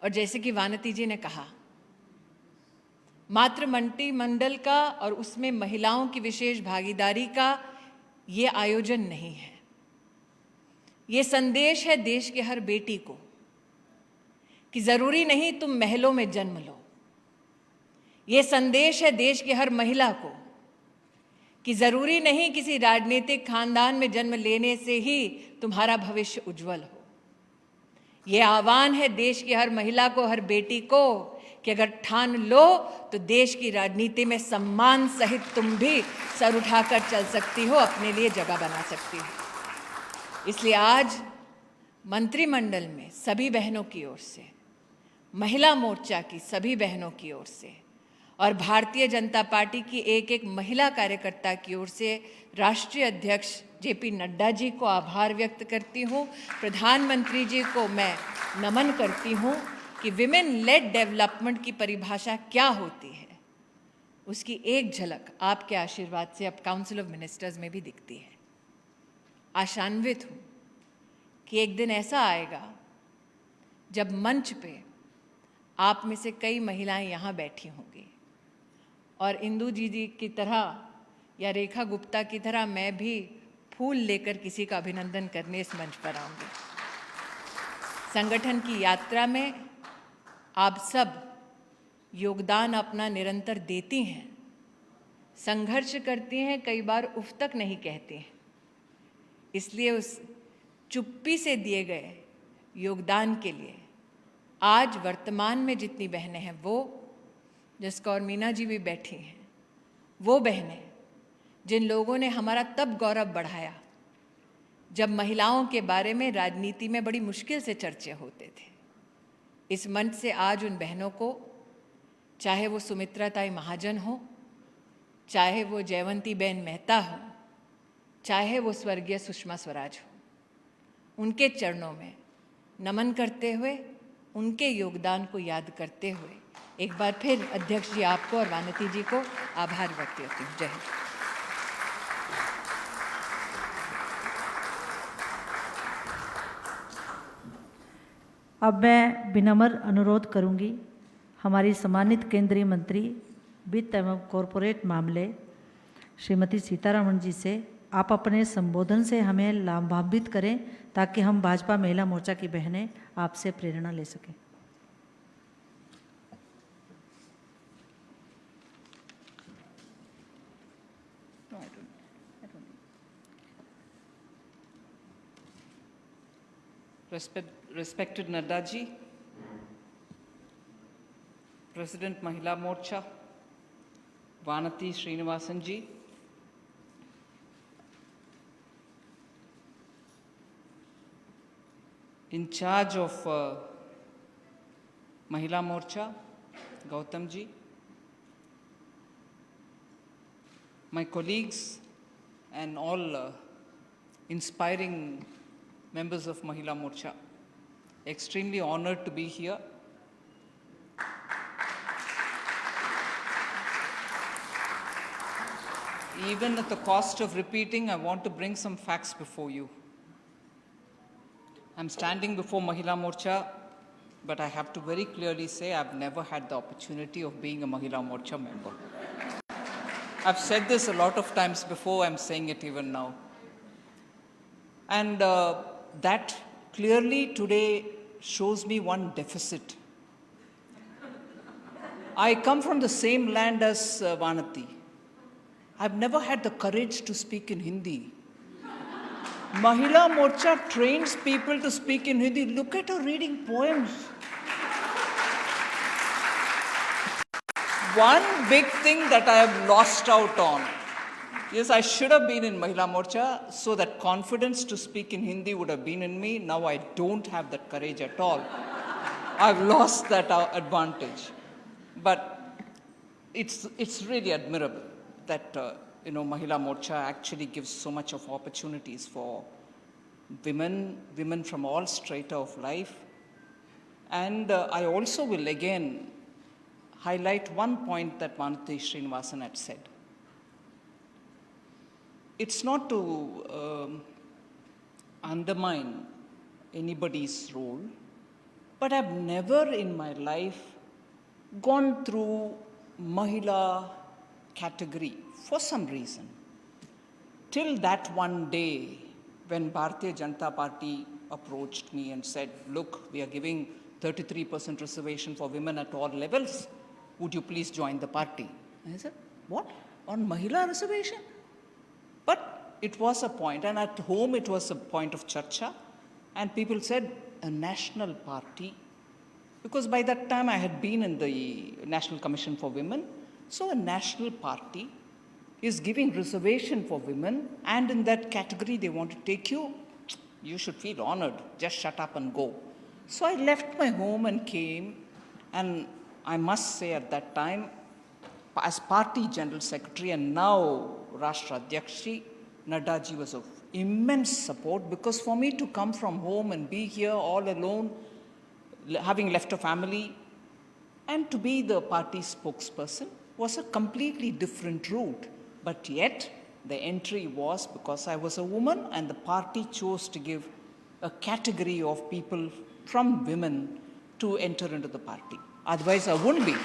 और जैसे कि वानती जी ने कहा, मात्र मंत्रिमंडल का और उसमें महिलाओं की विशेष भागीदारी का ये आयोजन नहीं है, ये संदेश है देश के हर बेटी को कि जरूरी नहीं तुम महलों में जन्म लो। ये संदेश है देश की हर महिला को कि जरूरी नहीं किसी राजनीतिक खानदान में जन्म लेने से ही तुम्हारा भविष्य उज्जवल हो। ये आह्वान है देश की हर महिला को, हर बेटी को कि अगर ठान लो तो देश की राजनीति में सम्मान सहित तुम भी सर उठाकर चल सकती हो, अपने लिए जगह बना सकती हो। इसलिए आज मंत्रिमंडल में सभी बहनों की ओर से, महिला मोर्चा की सभी बहनों की ओर से और भारतीय जनता पार्टी की एक एक महिला कार्यकर्ता की ओर से राष्ट्रीय अध्यक्ष जेपी नड्डा जी को आभार व्यक्त करती हूँ। प्रधानमंत्री जी को मैं नमन करती हूँ कि विमेन लेड डेवलपमेंट की परिभाषा क्या होती है, उसकी एक झलक आपके आशीर्वाद से अब काउंसिल ऑफ मिनिस्टर्स में भी दिखती है। आशान्वित हूँ कि एक दिन ऐसा आएगा जब मंच पे आप में से कई महिलाएं यहाँ बैठी होंगी और इंदु जी की तरह या रेखा गुप्ता की तरह मैं भी फूल लेकर किसी का अभिनंदन करने इस मंच पर आऊंगी। संगठन की यात्रा में आप सब योगदान अपना निरंतर देती हैं, संघर्ष करती हैं, कई बार उफ तक नहीं कहती हैं। इसलिए उस चुप्पी से दिए गए योगदान के लिए आज वर्तमान में जितनी बहनें हैं, वो जिसका और मीना जी भी बैठी हैं, वो बहनें जिन लोगों ने हमारा तब गौरव बढ़ाया जब महिलाओं के बारे में राजनीति में बड़ी मुश्किल से चर्चे होते थे। इस मंच से आज उन बहनों को, चाहे वो सुमित्रा ताई महाजन हो, चाहे वो जयवंती बेन मेहता हो, चाहे वो स्वर्गीय सुषमा स्वराज हो, उनके चरणों में नमन करते हुए, उनके योगदान को याद करते हुए एक बार फिर अध्यक्ष जी आपको और वानती जी को आभार व्यक्त करती हूँ। जय हिंद। अब मैं विनम्र अनुरोध करूंगी हमारी सम्मानित केंद्रीय मंत्री वित्त एवं कॉरपोरेट मामले श्रीमती सीतारमण जी से, आप अपने संबोधन से हमें लाभान्वित करें ताकि हम भाजपा महिला मोर्चा की बहनें आपसे प्रेरणा ले सकें। Respected Nadda ji, President Mahila Morcha, Vanati Srinivasan ji, in charge of Mahila Morcha, Gautam ji, my colleagues and all inspiring members of Mahila Morcha, extremely honored to be here. Even at the cost of repeating, I want to bring some facts before you. I'm standing before Mahila Morcha, but I have to very clearly say I've never had the opportunity of being a Mahila Morcha member. I've said this a lot of times before, I'm saying it even now. And that clearly today shows me one deficit. I come from the same land as Vanati. I've never had the courage to speak in Hindi. Mahila Morcha trains people to speak in Hindi. Look at her reading poems. One big thing that I have lost out on. Yes, I should have been in Mahila Morcha, so that confidence to speak in Hindi would have been in me. Now I don't have that courage at all. I've lost that advantage. But it's really admirable that Mahila Morcha actually gives so much of opportunities for women from all strata of life. And I also will again highlight one point that Vanati Srinivasan had said. It's not to undermine anybody's role, but I've never in my life gone through Mahila category for some reason. Till that one day when Bharatiya Janata Party approached me and said, look, we are giving 33% reservation for women at all levels. Would you please join the party? And I said, what? On Mahila reservation? But it was a point, and at home it was a point of charcha, and people said, a national party, because by that time I had been in the National Commission for Women, so a national party is giving reservation for women, and in that category they want to take you, you should feel honored, just shut up and go. So I left my home and came, and I must say at that time, as party general secretary and now Rashtra Adhyakshi, Nadda ji was of immense support, because for me to come from home and be here all alone, having left a family, and to be the party spokesperson was a completely different route. But yet, the entry was because I was a woman, and the party chose to give a category of people from women to enter into the party. Otherwise, I wouldn't be here.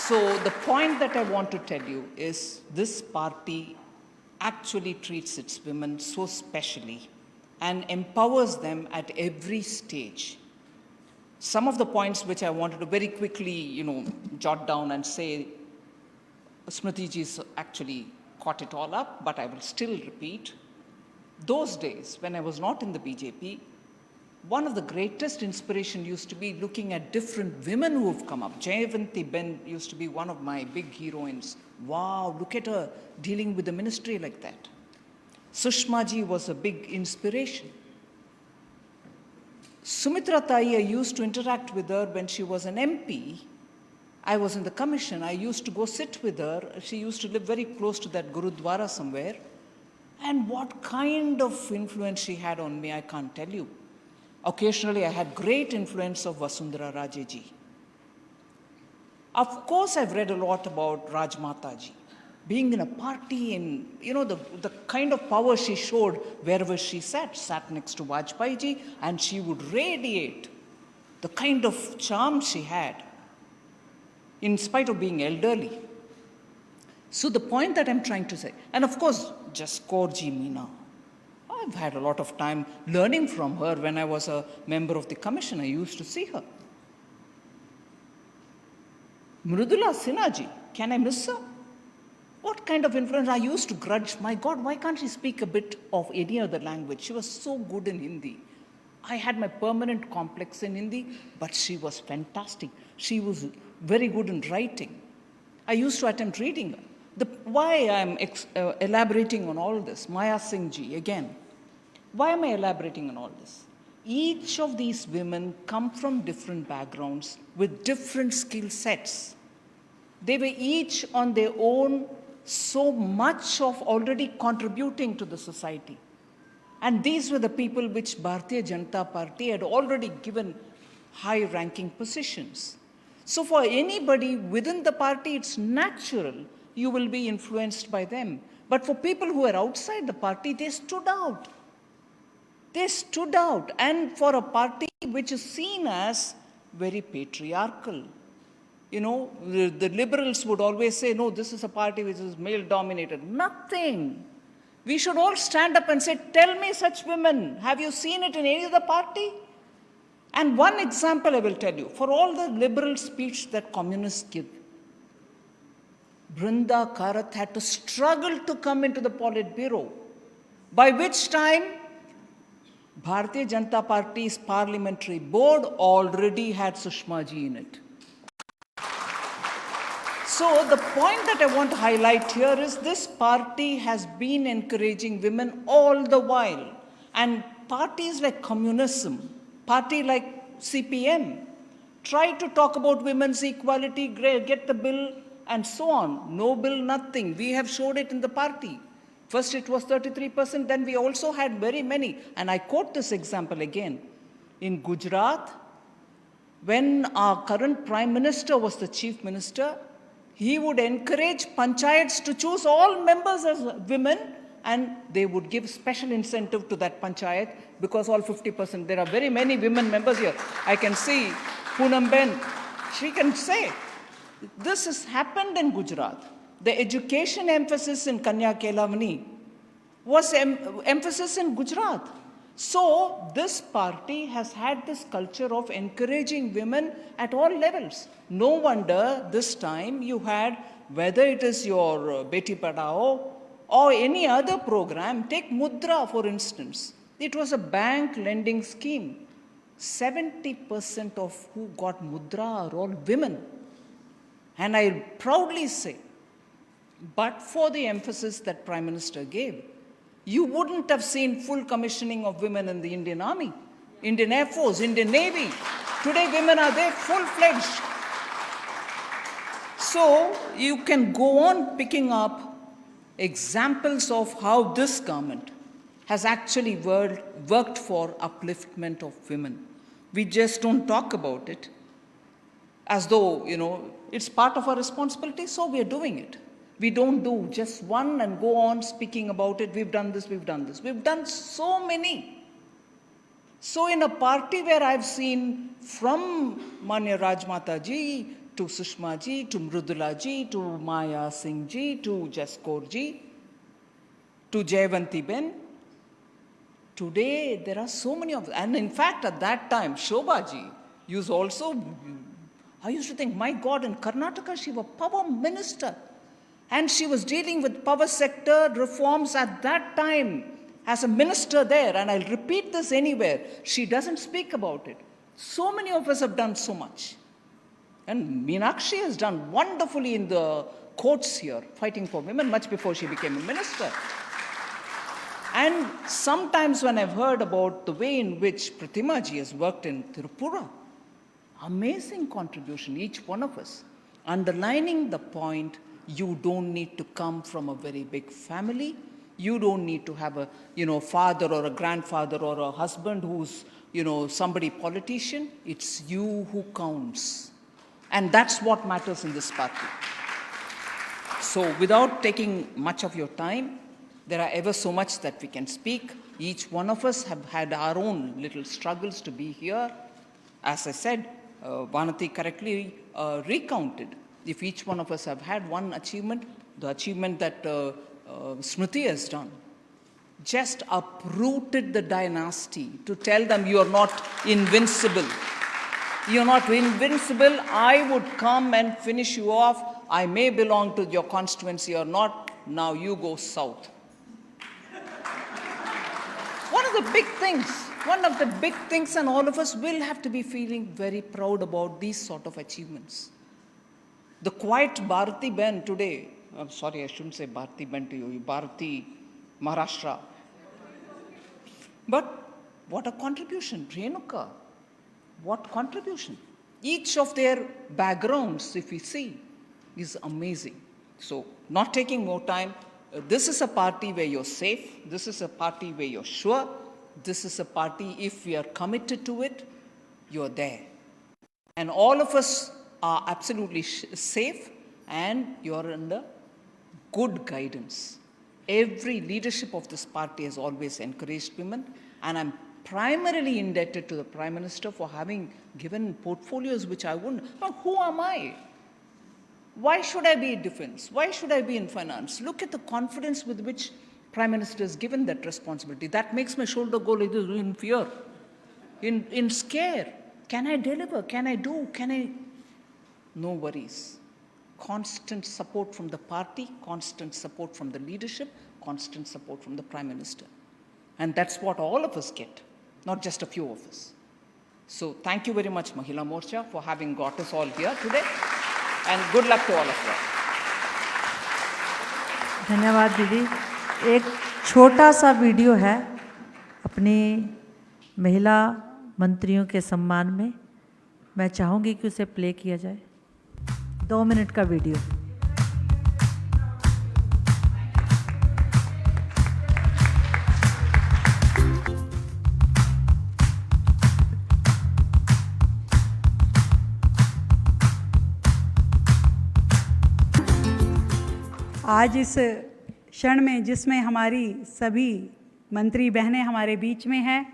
So the point that I want to tell you is this party actually treats its women so specially and empowers them at every stage. Some of the points which I wanted to very quickly, jot down and say, Smriti ji's actually caught it all up, but I will still repeat. Those days, when I was not in the BJP, one of the greatest inspiration used to be looking at different women who have come up. Jayavanti Ben used to be one of my big heroines. Wow, look at her dealing with the ministry like that. Sushma ji was a big inspiration. Sumitra Tai, I used to interact with her when she was an MP. I was in the commission. I used to go sit with her. She used to live very close to that Gurudwara somewhere. And what kind of influence she had on me, I can't tell you. Occasionally, I had great influence of Vasundhara Raje ji. Of course, I've read a lot about Rajmata ji. Being in a party and, the kind of power she showed wherever she sat next to Vajpayee ji, and she would radiate the kind of charm she had, in spite of being elderly. So the point that I'm trying to say, and of course, just Kaurji Meena. I've had a lot of time learning from her when I was a member of the commission. I used to see her. Mridula Sinha ji, can I miss her? What kind of influence? I used to grudge, my God, why can't she speak a bit of any other language? She was so good in Hindi. I had my permanent complex in Hindi, but she was fantastic. She was very good in writing. I used to attempt reading her. Why I'm elaborating on all this? Maya Singh ji, again. Why am I elaborating on all this? Each of these women come from different backgrounds with different skill sets. They were each on their own so much of already contributing to the society. And these were the people which Bharatiya Janata Party had already given high-ranking positions. So for anybody within the party, it's natural you will be influenced by them. But for people who are outside the party, they stood out. They stood out. And for a party which is seen as very patriarchal, the liberals would always say, no, this is a party which is male-dominated. Nothing. We should all stand up and say, tell me such women. Have you seen it in any other party? And one example I will tell you. For all the liberal speech that communists give, Brinda Karat had to struggle to come into the Politburo, by which time Bharatiya Janata Party's parliamentary board already had Sushma ji in it. So the point that I want to highlight here is this party has been encouraging women all the while. And parties like communism, party like CPM, try to talk about women's equality, get the bill, and so on. No bill, nothing. We have showed it in the party. First it was 33%, then we also had very many. And I quote this example again. In Gujarat, when our current Prime Minister was the Chief Minister, he would encourage panchayats to choose all members as women, and they would give special incentive to that panchayat because all 50%, there are very many women members here. I can see Poonam Ben, she can say, this has happened in Gujarat. The education emphasis in Kanya Kelavani was emphasis in Gujarat. So this party has had this culture of encouraging women at all levels. No wonder this time you had, whether it is your Beti Padhao or any other program, take Mudra for instance. It was a bank lending scheme. 70% of who got Mudra are all women. And I proudly say, but for the emphasis that Prime Minister gave, you wouldn't have seen full commissioning of women in the Indian Army, Indian Air Force, Indian Navy. Today women are there full-fledged. So you can go on picking up examples of how this government has actually worked for upliftment of women. We just don't talk about it as though, it's part of our responsibility, so we are doing it. We don't do just one and go on speaking about it. We've done this, we've done this. We've done so many. So in a party where I've seen from Manya Rajmata ji to Sushma ji, to Mrudula ji, to Maya Singh ji, to Jaskor ji, to Jayavanti Ben. Today, there are so many of them. And in fact, at that time, Shobha ji used also, I used to think, my God, in Karnataka, she was power minister. And she was dealing with power sector reforms at that time as a minister there. And I'll repeat this anywhere. She doesn't speak about it. So many of us have done so much. And Meenakshi has done wonderfully in the courts here, fighting for women much before she became a minister. And sometimes when I've heard about the way in which Pratima ji has worked in Tirupura, amazing contribution, each one of us, underlining the point, you don't need to come from a very big family. You don't need to have a, father or a grandfather or a husband who's, somebody politician. It's you who counts. And that's what matters in this party. So without taking much of your time, there are ever so much that we can speak. Each one of us have had our own little struggles to be here. As I said, Vanati correctly recounted. If each one of us have had one achievement, the achievement that Smriti has done, just uprooted the dynasty to tell them you are not invincible. You're not invincible. I would come and finish you off. I may belong to your constituency or not. Now you go south. One of the big things, and all of us will have to be feeling very proud about these sort of achievements. The quiet Bharati Ben today, I'm sorry, I shouldn't say Bharati Ben to you, Bharati Maharashtra. But what a contribution, Renuka, what contribution. Each of their backgrounds, if we see, is amazing. So, not taking more time, this is a party where you're safe. This is a party where you're sure. This is a party, if we are committed to it, you're there. And all of us are absolutely safe, and you're under good guidance. Every leadership of this party has always encouraged women, and I'm primarily indebted to the Prime Minister for having given portfolios which I wouldn't. But who am I? Why should I be in defense? Why should I be in finance? Look at the confidence with which Prime Minister is given that responsibility. That makes my shoulder go like this in fear, in scare. Can I deliver? Can I do? Can I? No worries. Constant support from the party, constant support from the leadership, constant support from the Prime Minister. And that's what all of us get, not just a few of us. So thank you very much, Mahila Morcha, for having got us all here today. And good luck to all of you. धन्यवाद दीदी। एक छोटा सा video है अपनी महिला मंत्रियों के सम्मान में, मैं चाहूँगी कि उसे प्ले किया जाए। 2 मिनट का वीडियो। आज इस क्षण में जिसमें हमारी सभी मंत्री बहनें हमारे बीच में हैं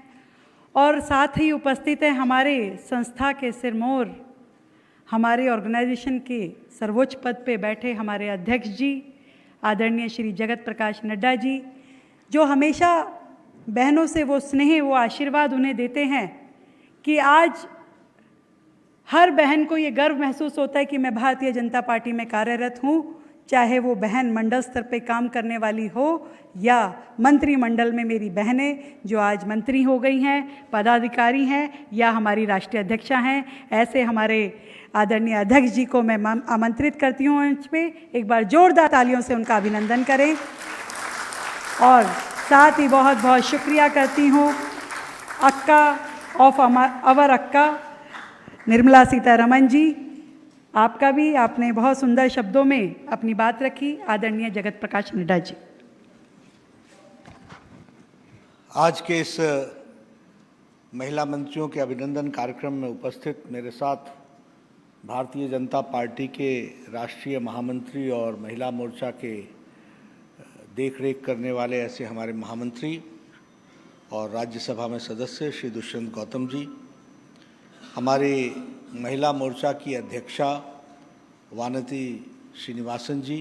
और साथ ही उपस्थित हैं हमारे संस्था के सिरमौर, हमारे ऑर्गेनाइजेशन के सर्वोच्च पद पे बैठे हमारे अध्यक्ष जी आदरणीय श्री जगत प्रकाश नड्डा जी, जो हमेशा बहनों से वो स्नेह, वो आशीर्वाद उन्हें देते हैं कि आज हर बहन को ये गर्व महसूस होता है कि मैं भारतीय जनता पार्टी में कार्यरत हूँ, चाहे वो बहन मंडल स्तर पे काम करने वाली हो या मंत्रिमंडल में मेरी बहनें जो आज मंत्री हो गई हैं, पदाधिकारी हैं या हमारी राष्ट्रीय अध्यक्षा हैं। ऐसे हमारे आदरणीय अध्यक्ष जी को मैं आमंत्रित करती हूँ मंच पे। एक बार जोरदार तालियों से उनका अभिनंदन करें और साथ ही बहुत बहुत शुक्रिया करती हूँ अक्का ऑफ अवर अक्का निर्मला सीतारमण जी, आपका भी, आपने बहुत सुंदर शब्दों में अपनी बात रखी। आदरणीय जगत प्रकाश नड्डा जी। आज के इस महिला मंत्रियों के अभिनंदन कार्यक्रम में उपस्थित मेरे साथ भारतीय जनता पार्टी के राष्ट्रीय महामंत्री और महिला मोर्चा के देखरेख करने वाले ऐसे हमारे महामंत्री और राज्यसभा में सदस्य श्री दुष्यंत गौतम जी, हमारे महिला मोर्चा की अध्यक्षा वानती श्रीनिवासन जी,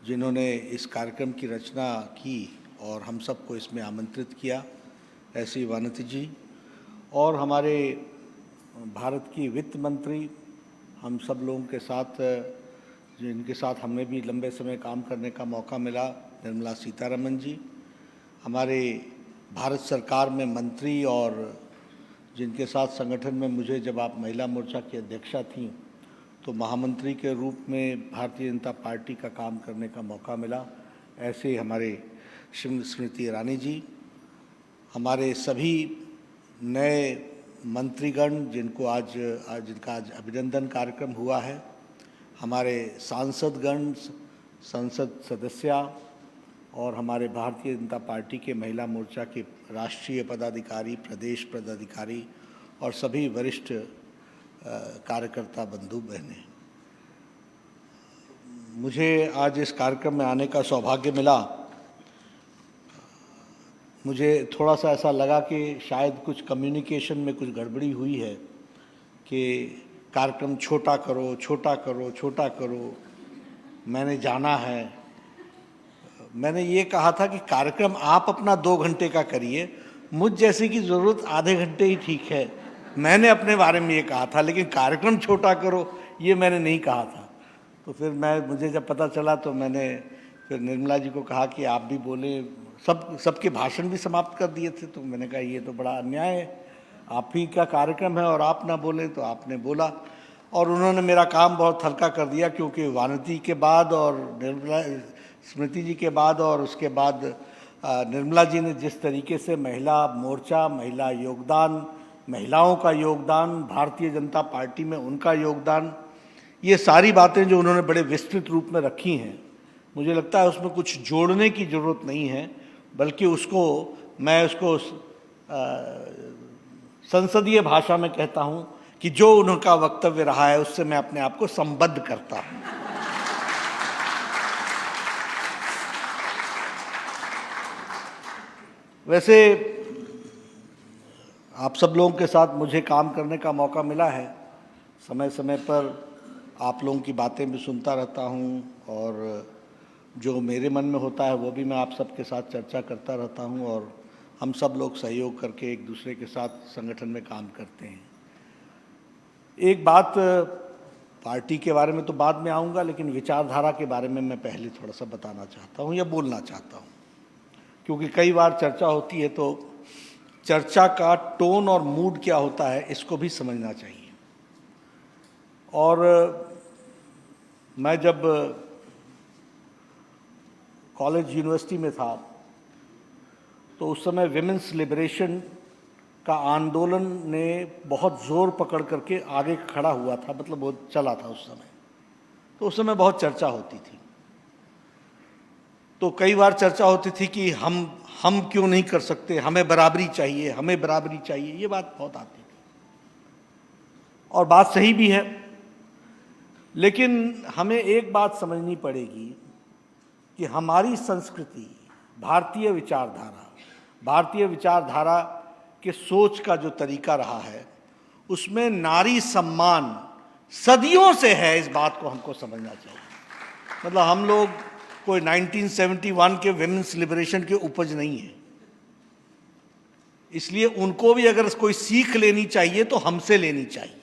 जिन्होंने इस कार्यक्रम की रचना की और हम सबको इसमें आमंत्रित किया, ऐसी वानती जी, और हमारे भारत की वित्त मंत्री, हम सब लोगों के साथ जिनके साथ हमें भी लंबे समय काम करने का मौका मिला, निर्मला सीतारमण जी, हमारे भारत सरकार में मंत्री और जिनके साथ संगठन में मुझे जब आप महिला मोर्चा की अध्यक्षा थीं तो महामंत्री के रूप में भारतीय जनता पार्टी का काम करने का मौका मिला, ऐसे हमारे श्रीमती स्मृति ईरानी जी, हमारे सभी नए मंत्रीगण जिनका आज अभिनंदन कार्यक्रम हुआ है, हमारे सांसदगण, संसद सदस्या और हमारे भारतीय जनता पार्टी के महिला मोर्चा के राष्ट्रीय पदाधिकारी, प्रदेश पदाधिकारी और सभी वरिष्ठ कार्यकर्ता बंधु बहनें, मुझे आज इस कार्यक्रम में आने का सौभाग्य मिला। मुझे थोड़ा सा ऐसा लगा कि शायद कुछ कम्युनिकेशन में कुछ गड़बड़ी हुई है कि कार्यक्रम छोटा करो, छोटा करो, छोटा करो, मैंने जाना है। मैंने ये कहा था कि कार्यक्रम आप अपना 2 घंटे का करिए, मुझ जैसे की ज़रूरत आधे घंटे ही ठीक है, मैंने अपने बारे में ये कहा था, लेकिन कार्यक्रम छोटा करो ये मैंने नहीं कहा था। तो फिर मुझे जब पता चला तो मैंने फिर निर्मला जी को कहा कि आप भी बोले, सबके भाषण भी समाप्त कर दिए थे, तो मैंने कहा ये तो बड़ा अन्याय है, आप ही का कार्यक्रम है और आप ना बोले, तो आपने बोला और उन्होंने मेरा काम बहुत हल्का कर दिया, क्योंकि वानती के बाद और निर्मला स्मृति जी के बाद और उसके बाद निर्मला जी ने जिस तरीके से महिला मोर्चा, महिला योगदान, महिलाओं का योगदान, भारतीय जनता पार्टी में उनका योगदान, ये सारी बातें जो उन्होंने बड़े विस्तृत रूप में रखी हैं, मुझे लगता है उसमें कुछ जोड़ने की ज़रूरत नहीं है, बल्कि मैं उसको संसदीय भाषा में कहता हूँ कि जो उनका वक्तव्य रहा है उससे मैं अपने आप को संबद्ध करता हूँ। वैसे आप सब लोगों के साथ मुझे काम करने का मौका मिला है, समय समय पर आप लोगों की बातें भी सुनता रहता हूँ और जो मेरे मन में होता है वो भी मैं आप सबके साथ चर्चा करता रहता हूँ और हम सब लोग सहयोग करके एक दूसरे के साथ संगठन में काम करते हैं। एक बात, पार्टी के बारे में तो बाद में आऊँगा, लेकिन विचारधारा के बारे में मैं पहले थोड़ा सा बताना चाहता हूँ या बोलना चाहता हूँ, क्योंकि कई बार चर्चा होती है तो चर्चा का टोन और मूड क्या होता है इसको भी समझना चाहिए। और मैं जब कॉलेज यूनिवर्सिटी में था तो उस समय विमेंस लिबरेशन का आंदोलन ने बहुत ज़ोर पकड़ करके आगे खड़ा हुआ था, मतलब वो चला था उस समय, तो उस समय बहुत चर्चा होती थी। तो कई बार चर्चा होती थी कि हम क्यों नहीं कर सकते, हमें बराबरी चाहिए, हमें बराबरी चाहिए, ये बात बहुत आती थी और बात सही भी है। लेकिन हमें एक बात समझनी पड़ेगी कि हमारी संस्कृति, भारतीय विचारधारा के सोच का जो तरीका रहा है उसमें नारी सम्मान सदियों से है, इस बात को हमको समझना चाहिए। मतलब हम लोग कोई 1971 के विमेंस लिबरेशन के उपज नहीं है, इसलिए उनको भी अगर कोई सीख लेनी चाहिए तो हमसे लेनी चाहिए।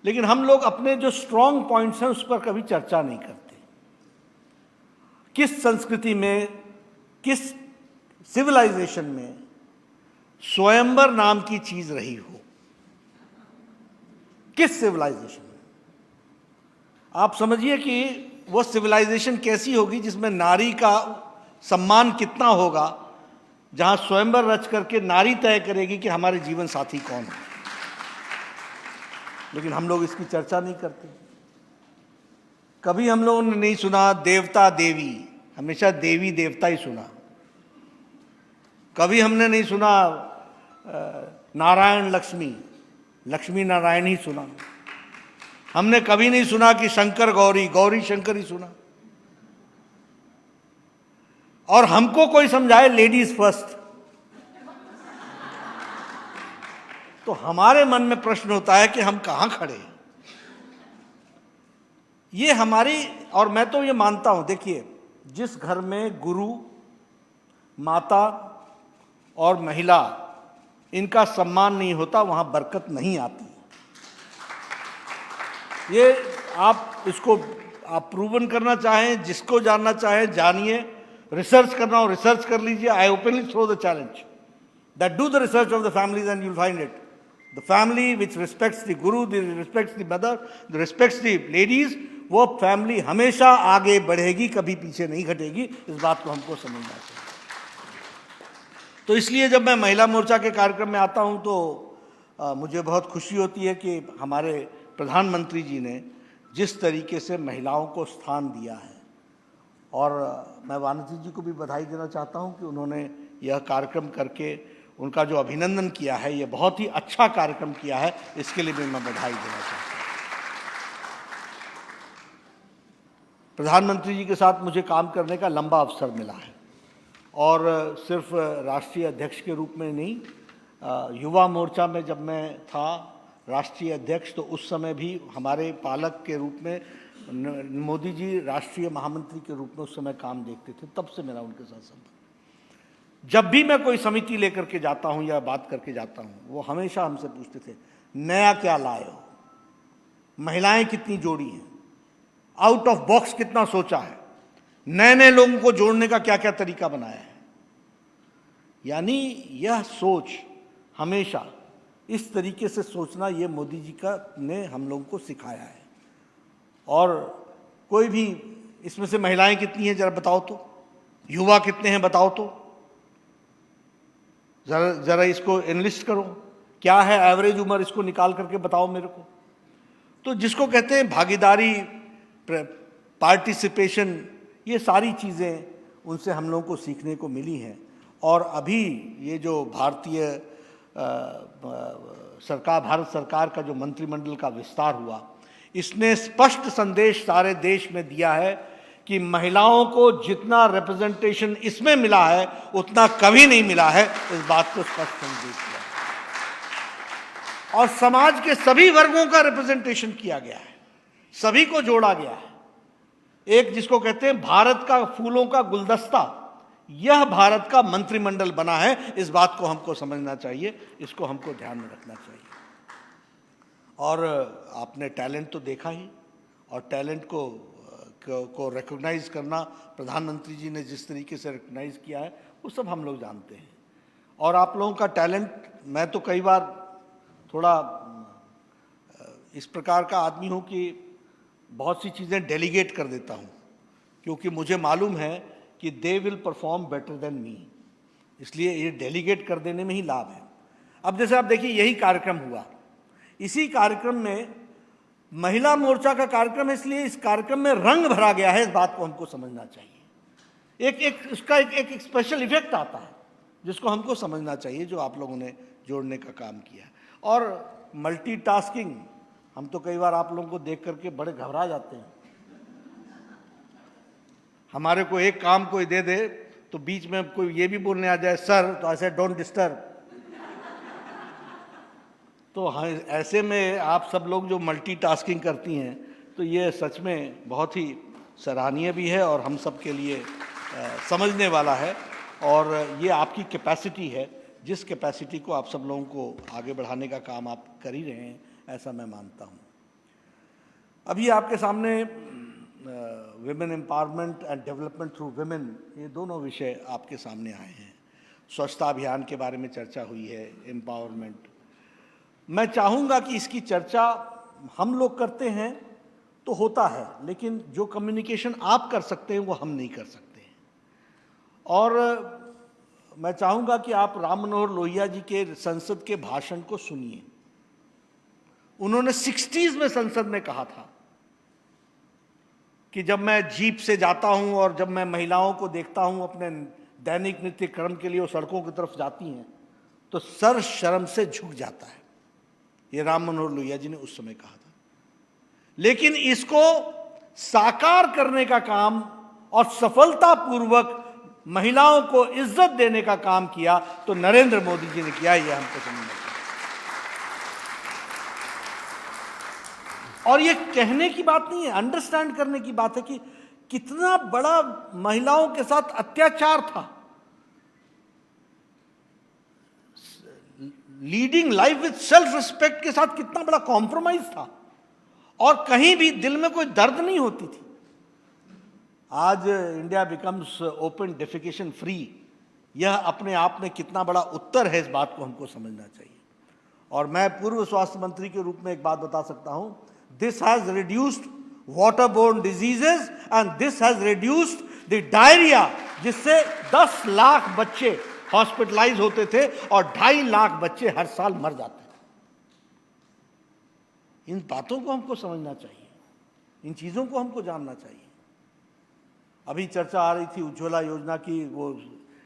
लेकिन हम लोग अपने जो स्ट्रॉन्ग पॉइंट्स हैं उस पर कभी चर्चा नहीं करते। किस संस्कृति में, किस सिविलाइजेशन में स्वयंवर नाम की चीज रही हो, किस सिविलाइजेशन में? आप समझिए कि वो सिविलाइजेशन कैसी होगी जिसमें नारी का सम्मान कितना होगा, जहां स्वयंवर रच करके नारी तय करेगी कि हमारे जीवन साथी कौन है। लेकिन हम लोग इसकी चर्चा नहीं करते। कभी हम लोगों ने नहीं सुना देवता देवी, हमेशा देवी देवता ही सुना। कभी हमने नहीं सुना नारायण लक्ष्मी, लक्ष्मी नारायण ही सुना। हमने कभी नहीं सुना कि शंकर गौरी, गौरी शंकर ही सुना। और हमको कोई समझाए लेडीज फर्स्ट, तो हमारे मन में प्रश्न होता है कि हम कहां खड़े हैं। ये हमारी, और मैं तो ये मानता हूं, देखिए जिस घर में गुरु, माता और महिला इनका सम्मान नहीं होता वहां बरकत नहीं आती। ये आप इसको आप प्रूवन करना चाहें, जिसको जानना चाहें जानिए, रिसर्च करना हो रिसर्च कर लीजिए। I openly throw the challenge that do the research of the families and you will find it. The family which respects the guru, the respects the mother, the respects the ladies, वो family हमेशा आगे बढ़ेगी, कभी पीछे नहीं घटेगी। इस बात को हमको समझना चाहिए। तो इसलिए जब मैं महिला मोर्चा के कार्यक्रम में आता हूं तो मुझे बहुत खुशी होती है कि हमारे प्रधानमंत्री जी ने जिस तरीके से महिलाओं को स्थान दिया है, और मैं वानसी जी को भी बधाई देना चाहता हूं कि उन्होंने यह कार्यक्रम करके उनका जो अभिनंदन किया है, ये बहुत ही अच्छा कार्यक्रम किया है, इसके लिए भी मैं बधाई देना चाहता हूं। प्रधानमंत्री जी के साथ मुझे काम करने का लंबा अवसर मिला है, और सिर्फ राष्ट्रीय अध्यक्ष के रूप में नहीं, युवा मोर्चा में जब मैं था राष्ट्रीय अध्यक्ष, तो उस समय भी हमारे पालक के रूप में मोदी जी राष्ट्रीय महामंत्री के रूप में उस समय काम देखते थे। तब से मेरा उनके साथ संबंध। जब भी मैं कोई समिति लेकर के जाता हूं या बात करके जाता हूं, वो हमेशा हमसे पूछते थे, नया क्या लाए हो, महिलाएं कितनी जोड़ी हैं, आउट ऑफ बॉक्स कितना सोचा है, नए नए लोगों को जोड़ने का क्या क्या तरीका बनाया है। यानी यह सोच, हमेशा इस तरीके से सोचना, ये मोदी जी का ने हम लोगों को सिखाया है। और कोई भी इसमें से महिलाएं कितनी हैं जरा बताओ तो, युवा कितने हैं बताओ तो, जरा इसको एनलिस्ट करो, क्या है एवरेज उम्र, इसको निकाल करके बताओ मेरे को। तो जिसको कहते हैं भागीदारी, पार्टिसिपेशन, ये सारी चीज़ें उनसे हम लोगों को सीखने को मिली हैं। और अभी ये जो भारतीय सरकार, भारत सरकार का जो मंत्रिमंडल का विस्तार हुआ, इसने स्पष्ट संदेश सारे देश में दिया है कि महिलाओं को जितना रिप्रेजेंटेशन इसमें मिला है उतना कभी नहीं मिला है। इस बात को स्पष्ट संदेश दिया, और समाज के सभी वर्गों का रिप्रेजेंटेशन किया गया है, सभी को जोड़ा गया है। एक जिसको कहते हैं भारत का फूलों का गुलदस्ता, यह भारत का मंत्रिमंडल बना है। इस बात को हमको समझना चाहिए, इसको हमको ध्यान में रखना चाहिए। और आपने टैलेंट तो देखा ही, और टैलेंट को रिकॉग्नाइज करना, प्रधानमंत्री जी ने जिस तरीके से रिकॉग्नाइज किया है वो सब हम लोग जानते हैं। और आप लोगों का टैलेंट, मैं तो कई बार थोड़ा इस प्रकार का आदमी हूँ कि बहुत सी चीज़ें डेलीगेट कर देता हूँ, क्योंकि मुझे मालूम है कि they will perform better than me, इसलिए ये डेलीगेट कर देने में ही लाभ है। अब जैसे आप देखिए, यही कार्यक्रम हुआ, इसी कार्यक्रम में महिला मोर्चा का कार्यक्रम है, इसलिए इस कार्यक्रम में रंग भरा गया है। इस बात को हमको समझना चाहिए। इसका एक स्पेशल इफेक्ट आता है जिसको हमको समझना चाहिए, जो आप लोगों ने जोड़ने का काम किया। और मल्टीटास्किंग, हम तो कई बार आप लोगों को देख करके बड़े घबरा जाते हैं। हमारे को एक काम कोई दे दे तो बीच में कोई ये भी बोलने आ जाए सर, तो ऐसे डोंट डिस्टर्ब। तो हाँ, ऐसे में आप सब लोग जो मल्टीटास्किंग करती हैं, तो ये सच में बहुत ही सराहनीय भी है और हम सब के लिए समझने वाला है। और ये आपकी कैपेसिटी है, जिस कैपेसिटी को आप सब लोगों को आगे बढ़ाने का काम आप कर ही रहे हैं, ऐसा मैं मानता हूँ। अभी आपके सामने women empowerment and development through women, ये दोनों विषय आपके सामने आए हैं। स्वच्छता अभियान के बारे में चर्चा हुई है, एम्पावरमेंट। मैं चाहूँगा कि इसकी चर्चा हम लोग करते हैं तो होता है, लेकिन जो कम्युनिकेशन आप कर सकते हैं वो हम नहीं कर सकते हैं। और मैं चाहूँगा कि आप राम मनोहर लोहिया जी के संसद के भाषण को सुनिए। उन्होंने 60s में संसद में कहा था कि जब मैं जीप से जाता हूं और जब मैं महिलाओं को देखता हूं अपने दैनिक नित्य कर्म के लिए वो सड़कों की तरफ जाती हैं, तो सर शर्म से झुक जाता है। ये राम मनोहर लोहिया जी ने उस समय कहा था। लेकिन इसको साकार करने का काम और सफलतापूर्वक महिलाओं को इज्जत देने का काम किया तो नरेंद्र मोदी जी ने किया। ये हमको समझना चाहिए। और ये कहने की बात नहीं है, अंडरस्टैंड करने की बात है कि कितना बड़ा महिलाओं के साथ अत्याचार था। Leading life with self respect के साथ कितना बड़ा कॉम्प्रोमाइज था, और कहीं भी दिल में कोई दर्द नहीं होती थी। आज India becomes open defecation free, यह अपने आप में कितना बड़ा उत्तर है, इस बात को हमको समझना चाहिए। और मैं पूर्व स्वास्थ्य मंत्री के रूप में एक बात बता सकता हूं, this has reduced waterborne diseases and this has reduced the diarrhoea, जिससे 10 लाख बच्चे हॉस्पिटलाइज होते थे और 2.5 लाख बच्चे हर साल मर जाते थे। इन बातों को हमको समझना चाहिए, इन चीजों को हमको जानना चाहिए। अभी चर्चा आ रही थी उज्ज्वला योजना की, वो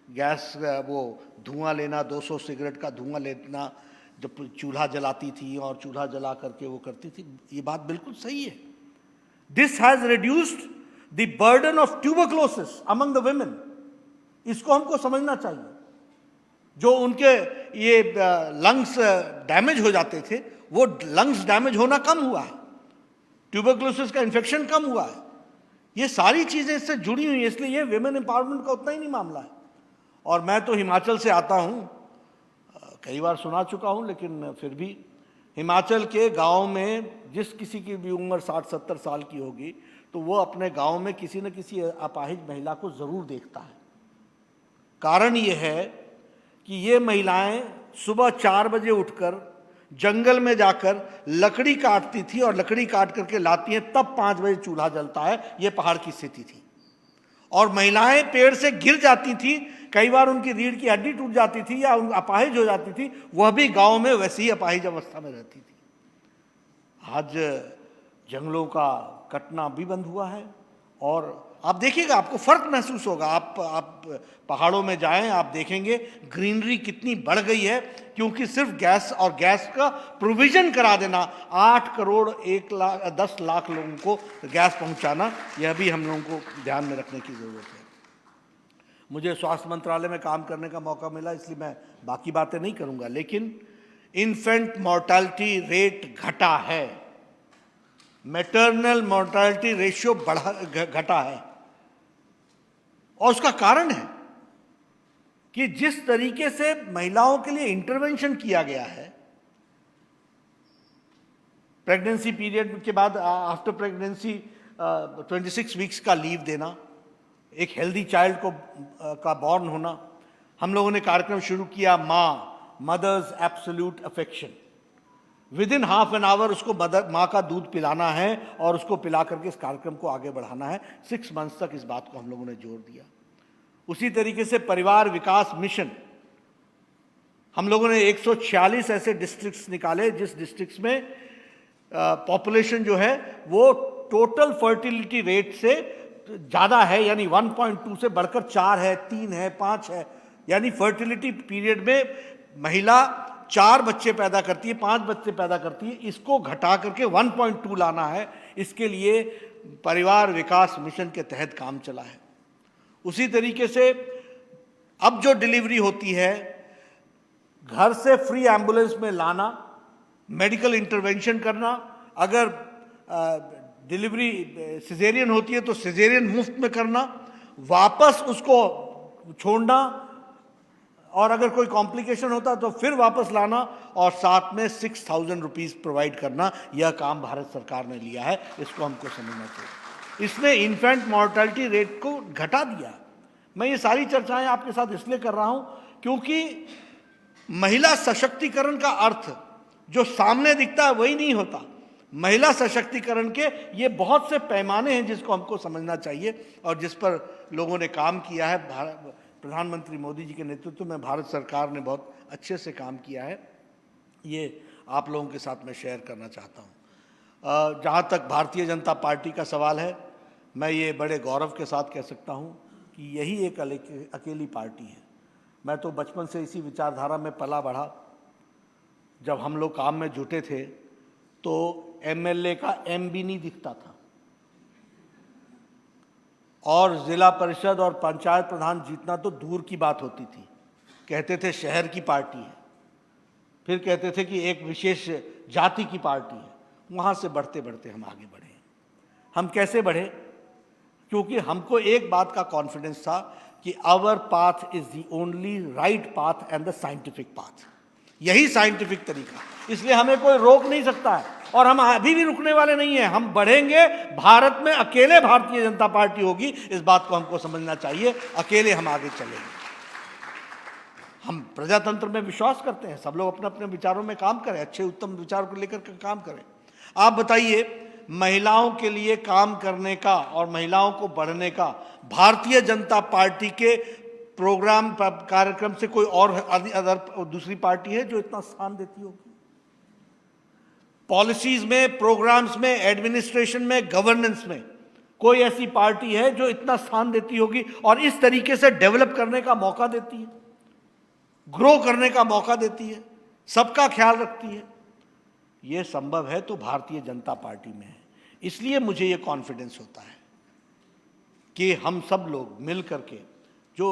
गैस, वो धुआं लेना, 200 सिगरेट का धुआं लेना जब चूल्हा जलाती थी और चूल्हा जला करके वो करती थी। ये बात बिल्कुल सही है। This has reduced the burden of tuberculosis among the women, इसको हमको समझना चाहिए। जो उनके ये लंग्स डैमेज हो जाते थे, वो लंग्स डैमेज होना कम हुआ है, ट्यूबरक्लोसिस का इन्फेक्शन कम हुआ है। ये सारी चीजें इससे जुड़ी हुई हैं, इसलिए ये विमेन एम्पावरमेंट का उतना ही नहीं मामला है। और मैं तो हिमाचल से आता हूं, कई बार सुना चुका हूं, लेकिन फिर भी हिमाचल के गांव में जिस किसी की भी उम्र 60-70 साल की होगी, तो वो अपने गांव में किसी न किसी अपाहिज महिला को जरूर देखता है। कारण ये है कि ये महिलाएं सुबह 4 बजे उठकर जंगल में जाकर लकड़ी काटती थी और लकड़ी काट करके लाती हैं, तब 5 बजे चूल्हा जलता है। ये पहाड़ की स्थिति थी। और महिलाएं पेड़ से गिर जाती थी, कई बार उनकी रीढ़ की हड्डी टूट जाती थी या अपाहिज हो जाती थी, वह भी गांव में वैसी ही अपाहिज अवस्था में रहती थी। आज जंगलों का कटना भी बंद हुआ है, और आप देखिएगा, आपको फर्क महसूस होगा। आप पहाड़ों में जाएं, आप देखेंगे ग्रीनरी कितनी बढ़ गई है, क्योंकि सिर्फ गैस और गैस का प्रोविजन करा देना, 8 करोड़ 10 लाख लोगों को गैस पहुंचाना, यह भी हम लोगों को ध्यान में रखने की जरूरत है। मुझे स्वास्थ्य मंत्रालय में काम करने का मौका मिला, इसलिए मैं बाकी बातें नहीं करूंगा, लेकिन इन्फेंट मोर्टालिटी रेट घटा है, मैटरनल मोर्टालिटी रेशियो घटा है। और उसका कारण है कि जिस तरीके से महिलाओं के लिए इंटरवेंशन किया गया है, प्रेगनेंसी पीरियड के बाद आफ्टर प्रेगनेंसी 26 वीक्स का लीव देना, एक हेल्दी चाइल्ड को का बॉर्न होना। हम लोगों ने कार्यक्रम शुरू किया mother's absolute affection. Within half an hour उसको माँ का दूध पिलाना है और उसको पिला करके इस कार्यक्रम को आगे बढ़ाना है। 6 मंथ्स तक इस बात को हम लोगों ने जोर दिया। उसी तरीके से परिवार विकास मिशन, हम लोगों ने 146 ऐसे डिस्ट्रिक्ट्स निकाले जिस डिस्ट्रिक्ट्स में पॉपुलेशन जो है वो टोटल फर्टिलिटी रेट से ज़्यादा है, यानी 1.2 से बढ़कर 4 है, 3 है, 5 है। यानी फर्टिलिटी पीरियड में महिला 4 बच्चे पैदा करती है, 5 बच्चे पैदा करती है, इसको घटा करके 1.2 लाना है। इसके लिए परिवार विकास मिशन के तहत काम चला है। उसी तरीके से अब जो डिलीवरी होती है, घर से फ्री एम्बुलेंस में लाना, मेडिकल इंटरवेंशन करना, अगर डिलीवरी सिजेरियन होती है तो सिजेरियन मुफ्त में करना, वापस उसको छोड़ना, और अगर कोई कॉम्प्लिकेशन होता तो फिर वापस लाना, और साथ में 6,000 रुपीज़ प्रोवाइड करना। यह काम भारत सरकार ने लिया है, इसको हमको समझना चाहिए। इसने इन्फेंट मॉर्टेलिटी रेट को घटा दिया। मैं ये सारी चर्चाएं आपके साथ इसलिए कर रहा हूं क्योंकि महिला सशक्तिकरण का अर्थ जो सामने दिखता है वही नहीं होता। महिला सशक्तिकरण के ये बहुत से पैमाने हैं जिसको हमको समझना चाहिए, और जिस पर लोगों ने काम किया है। प्रधानमंत्री मोदी जी के नेतृत्व में भारत सरकार ने बहुत अच्छे से काम किया है। ये आप लोगों के साथ मैं शेयर करना चाहता हूँ। जहाँ तक भारतीय जनता पार्टी का सवाल है, मैं ये बड़े गौरव के साथ कह सकता हूँ कि यही एक अकेली पार्टी है। मैं तो बचपन से इसी विचारधारा में पला बढ़ा। जब हम लोग काम में जुटे थे तो एमएलए का एम भी नहीं दिखता था, और जिला परिषद और पंचायत प्रधान जीतना तो दूर की बात होती थी। कहते थे शहर की पार्टी है, फिर कहते थे कि एक विशेष जाति की पार्टी है। वहाँ से बढ़ते बढ़ते हम आगे बढ़े। हम कैसे बढ़े? क्योंकि हमको एक बात का कॉन्फिडेंस था कि our path is the only right path and the scientific path, यही साइंटिफिक तरीका, इसलिए हमें कोई रोक नहीं सकता है और हम अभी भी रुकने वाले नहीं हैं। हम बढ़ेंगे। भारत में अकेले भारतीय जनता पार्टी होगी, इस बात को हमको समझना चाहिए। अकेले हम आगे चलेंगे। हम प्रजातंत्र में विश्वास करते हैं, सब लोग अपने अपने विचारों में काम करें, अच्छे उत्तम विचार को लेकर के काम करें। आप बताइए, महिलाओं के लिए काम करने का और महिलाओं को बढ़ने का भारतीय जनता पार्टी के प्रोग्राम कार्यक्रम से कोई और अदर दूसरी पार्टी है जो इतना स्थान देती होगी? पॉलिसीज में, प्रोग्राम्स में, एडमिनिस्ट्रेशन में, गवर्नेंस में कोई ऐसी पार्टी है जो इतना स्थान देती होगी और इस तरीके से डेवलप करने का मौका देती है, ग्रो करने का मौका देती है, सबका ख्याल रखती है? यह संभव है तो भारतीय जनता पार्टी में है। इसलिए मुझे यह कॉन्फिडेंस होता है कि हम सब लोग मिल करके जो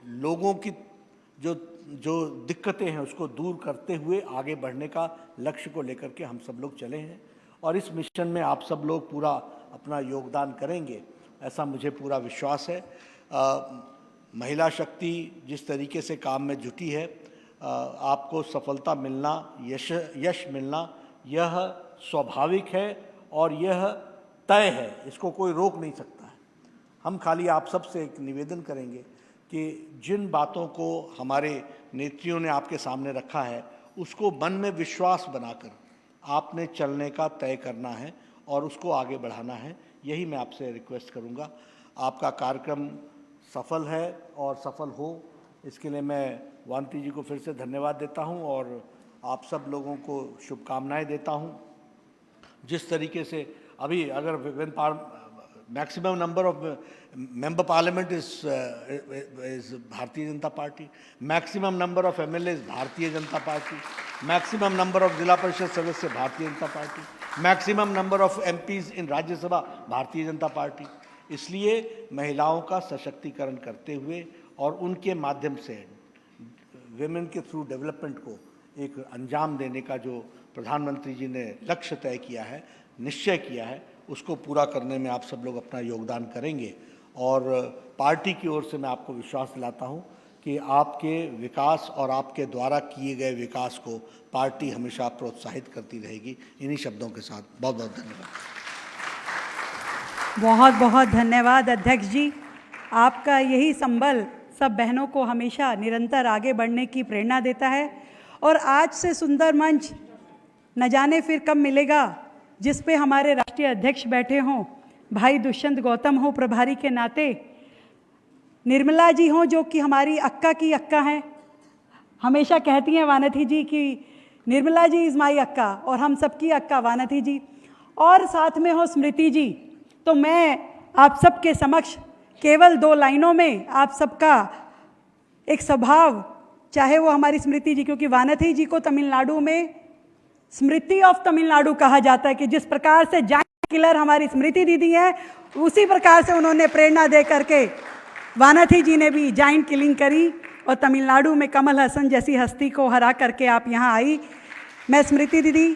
लोगों की जो दिक्कतें हैं उसको दूर करते हुए आगे बढ़ने का लक्ष्य को लेकर के हम सब लोग चले हैं और इस मिशन में आप सब लोग पूरा अपना योगदान करेंगे, ऐसा मुझे पूरा विश्वास है। महिला शक्ति जिस तरीके से काम में जुटी है, आपको सफलता मिलना, यश मिलना, यह स्वाभाविक है और यह तय है, इसको कोई रोक नहीं सकता है। हम खाली आप सब से एक निवेदन करेंगे कि जिन बातों को हमारे नेत्रियों ने आपके सामने रखा है उसको मन में विश्वास बनाकर आपने चलने का तय करना है और उसको आगे बढ़ाना है। यही मैं आपसे रिक्वेस्ट करूंगा। आपका कार्यक्रम सफल है और सफल हो, इसके लिए मैं वानती जी को फिर से धन्यवाद देता हूं और आप सब लोगों को शुभकामनाएं देता हूं। जिस तरीके से अभी अगर maximum number of member parliament is Bharatiya Janata Party, maximum number of MLAs Bharatiya Janata Party, maximum number of Zilla Parishad Sadasya Bharatiya Janata Party, maximum number of MPs in Rajya Sabha Bharatiya Janata Party। इसलिए महिलाओं का सशक्तिकरण करते हुए और उनके माध्यम से विमेन के थ्रू डेवलपमेंट को एक अंजाम देने का जो प्रधानमंत्री जी ने लक्ष्य तय किया है, निश्चय किया है, उसको पूरा करने में आप सब लोग अपना योगदान करेंगे। और पार्टी की ओर से मैं आपको विश्वास दिलाता हूं कि आपके विकास और आपके द्वारा किए गए विकास को पार्टी हमेशा प्रोत्साहित करती रहेगी। इन्हीं शब्दों के साथ बहुत बहुत धन्यवाद। बहुत बहुत धन्यवाद अध्यक्ष जी। आपका यही संबल सब बहनों को हमेशा निरंतर आगे बढ़ने की प्रेरणा देता है और आज से सुंदर मंच न जाने फिर कब मिलेगा जिस पे हमारे राष्ट्रीय अध्यक्ष बैठे हों, भाई दुष्यंत गौतम हो प्रभारी के नाते, निर्मला जी हों जो कि हमारी अक्का की अक्का हैं। हमेशा कहती हैं वानथी जी कि निर्मला जी इज़ माई अक्का और हम सबकी अक्का वानथी जी, और साथ में हो स्मृति जी। तो मैं आप सबके समक्ष केवल 2 लाइनों में आप सबका एक स्वभाव, चाहे वो हमारी स्मृति जी, क्योंकि वानथी जी को तमिलनाडु में स्मृति ऑफ तमिलनाडु कहा जाता है कि जिस प्रकार से जायंट किलर हमारी स्मृति दीदी है, उसी प्रकार से उन्होंने प्रेरणा दे करके वानथी जी ने भी जायंट किलिंग करी और तमिलनाडु में कमल हसन जैसी हस्ती को हरा करके आप यहाँ आई। मैं स्मृति दीदी,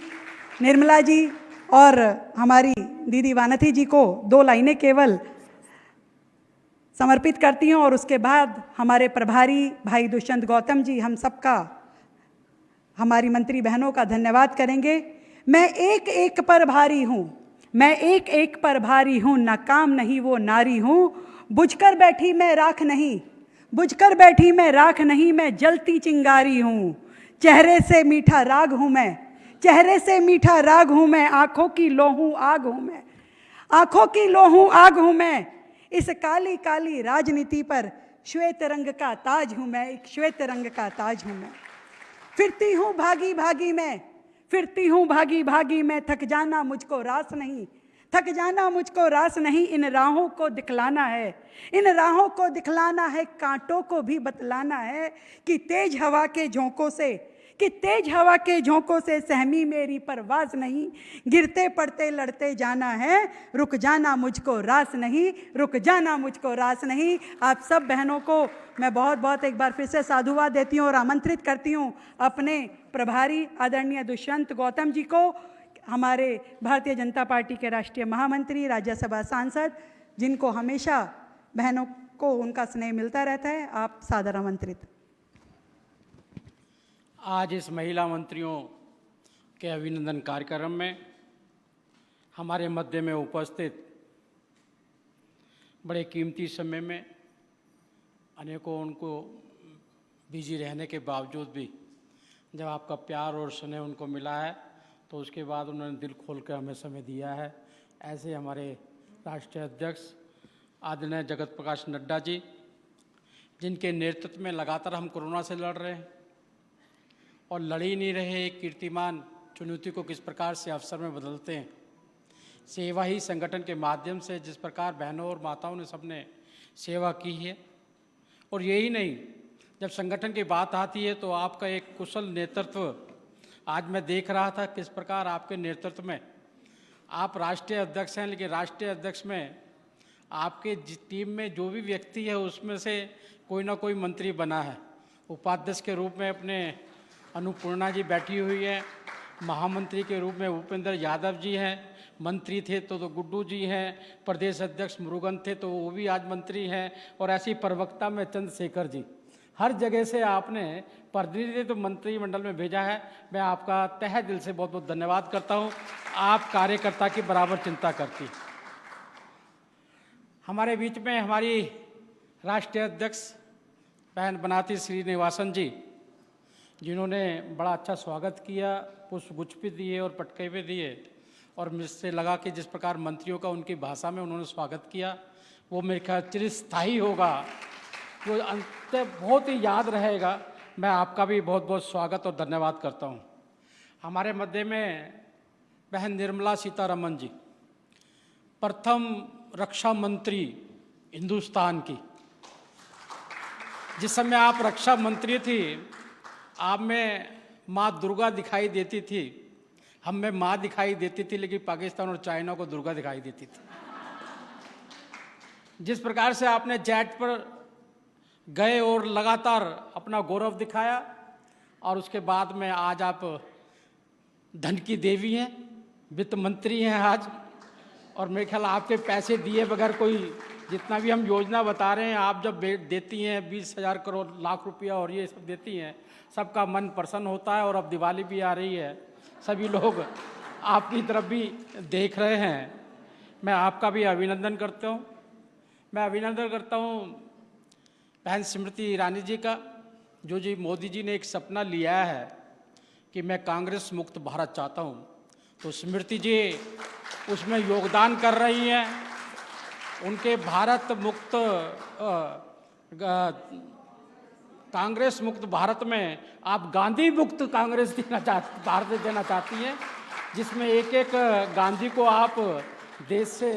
निर्मला जी और हमारी दीदी वानथी जी को 2 लाइनें केवल समर्पित करती हूँ और उसके बाद हमारे प्रभारी भाई दुष्यंत गौतम जी हम सबका, हमारी मंत्री बहनों का धन्यवाद करेंगे। मैं एक एक पर भारी हूँ, मैं एक एक पर भारी हूँ, नाकाम नहीं वो नारी हूँ, बुझकर बैठी मैं राख नहीं, बुझकर बैठी मैं राख नहीं, मैं जलती चिंगारी हूँ, चेहरे से मीठा राग हूँ मैं, चेहरे से मीठा राग हूँ मैं, आँखों की लोहूं आग हूँ मैं, आँखों की लोहूं आग हूँ मैं, इस काली काली राजनीति पर श्वेत रंग का ताज हूँ मैं, एक श्वेत रंग का ताज हूँ मैं। फिरती हूँ भागी भागी मैं, फिरती हूँ भागी भागी मैं, थक जाना मुझको रास नहीं, थक जाना मुझको रास नहीं, इन राहों को दिखलाना है, इन राहों को दिखलाना है, कांटों को भी बतलाना है कि तेज हवा के झोंकों से, कि तेज हवा के झोंकों से सहमी मेरी परवाज नहीं, गिरते पड़ते लड़ते जाना है, रुक जाना मुझको रास नहीं, रुक जाना मुझको रास नहीं। आप सब बहनों को मैं बहुत बहुत एक बार फिर से साधुवाद देती हूँ और आमंत्रित करती हूँ अपने प्रभारी आदरणीय दुष्यंत गौतम जी को हमारे भारतीय जनता पार्टी के राष्ट्रीय महामंत्री, राज्यसभा सांसद, जिनको हमेशा बहनों को उनका स्नेह मिलता रहता है, आप सादर आमंत्रित। आज इस महिला मंत्रियों के अभिनंदन कार्यक्रम में हमारे मध्य में उपस्थित बड़े कीमती समय में अनेकों उनको बिजी रहने के बावजूद भी जब आपका प्यार और स्नेह उनको मिला है तो उसके बाद उन्होंने दिल खोल कर हमें समय दिया है। ऐसे हमारे राष्ट्रीय अध्यक्ष आदरणीय जगत प्रकाश नड्डा जी, जिनके नेतृत्व में लगातार हम कोरोना से लड़ रहे हैं और लड़ ही नहीं रहे। एक कीर्तिमान चुनौती को किस प्रकार से अवसर में बदलते हैं। सेवा ही संगठन के माध्यम से जिस प्रकार बहनों और माताओं ने सबने सेवा की है, और यही नहीं, जब संगठन की बात आती है तो आपका एक कुशल नेतृत्व आज मैं देख रहा था किस प्रकार आपके नेतृत्व में आप राष्ट्रीय अध्यक्ष हैं, लेकिन राष्ट्रीय अध्यक्ष में आपके टीम में जो भी व्यक्ति है उसमें से कोई ना कोई मंत्री बना है। उपाध्यक्ष के रूप में अपने अनुपूर्णा जी बैठी हुई है, महामंत्री के रूप में भूपेंद्र यादव जी हैं, मंत्री थे तो गुड्डू जी हैं, प्रदेश अध्यक्ष मुरुगन थे तो वो भी आज मंत्री हैं, और ऐसी प्रवक्ता में चंद्रशेखर जी। हर जगह से आपने प्रतिनिधि तो मंत्रिमंडल में भेजा है। मैं आपका तहे दिल से बहुत बहुत धन्यवाद करता हूँ। आप कार्यकर्ता की बराबर चिंता करती। हमारे बीच में हमारी राष्ट्रीय अध्यक्ष बहन बनाती श्रीनिवासन जी, जिन्होंने बड़ा अच्छा स्वागत किया, पुष्पगुच्छ भी दिए और पटके भी दिए, और मुझसे लगा कि जिस प्रकार मंत्रियों का उनकी भाषा में उन्होंने स्वागत किया वो मेरे ख्याल चिरस्थायी होगा, वो अंत बहुत ही याद रहेगा। मैं आपका भी बहुत बहुत स्वागत और धन्यवाद करता हूँ। हमारे मध्य में बहन निर्मला सीतारमण जी, प्रथम रक्षा मंत्री हिंदुस्तान की। जिस समय आप रक्षा मंत्री थी, आप में माँ दुर्गा दिखाई देती थी, हम में माँ दिखाई देती थी, लेकिन पाकिस्तान और चाइना को दुर्गा दिखाई देती थी। जिस प्रकार से आपने जेट पर गए और लगातार अपना गौरव दिखाया, और उसके बाद में आज आप धन की देवी हैं, वित्त मंत्री हैं आज, और मेरे ख्याल आपके पैसे दिए बगैर कोई, जितना भी हम योजना बता रहे हैं, आप जब देती हैं 20,000 करोड़ लाख रुपया और ये सब देती हैं, सबका मन प्रसन्न होता है। और अब दिवाली भी आ रही है, सभी लोग आपकी तरफ भी देख रहे हैं। मैं आपका भी अभिनंदन करता हूँ। मैं अभिनंदन करता हूँ बहन स्मृति ईरानी जी का, जो जी मोदी जी ने एक सपना लिया है कि मैं कांग्रेस मुक्त भारत चाहता हूँ, तो स्मृति जी उसमें योगदान कर रही हैं। उनके भारत मुक्त कांग्रेस मुक्त भारत में आप गांधी मुक्त कांग्रेस भारत देना चाहती हैं, जिसमें एक एक गांधी को आप देश से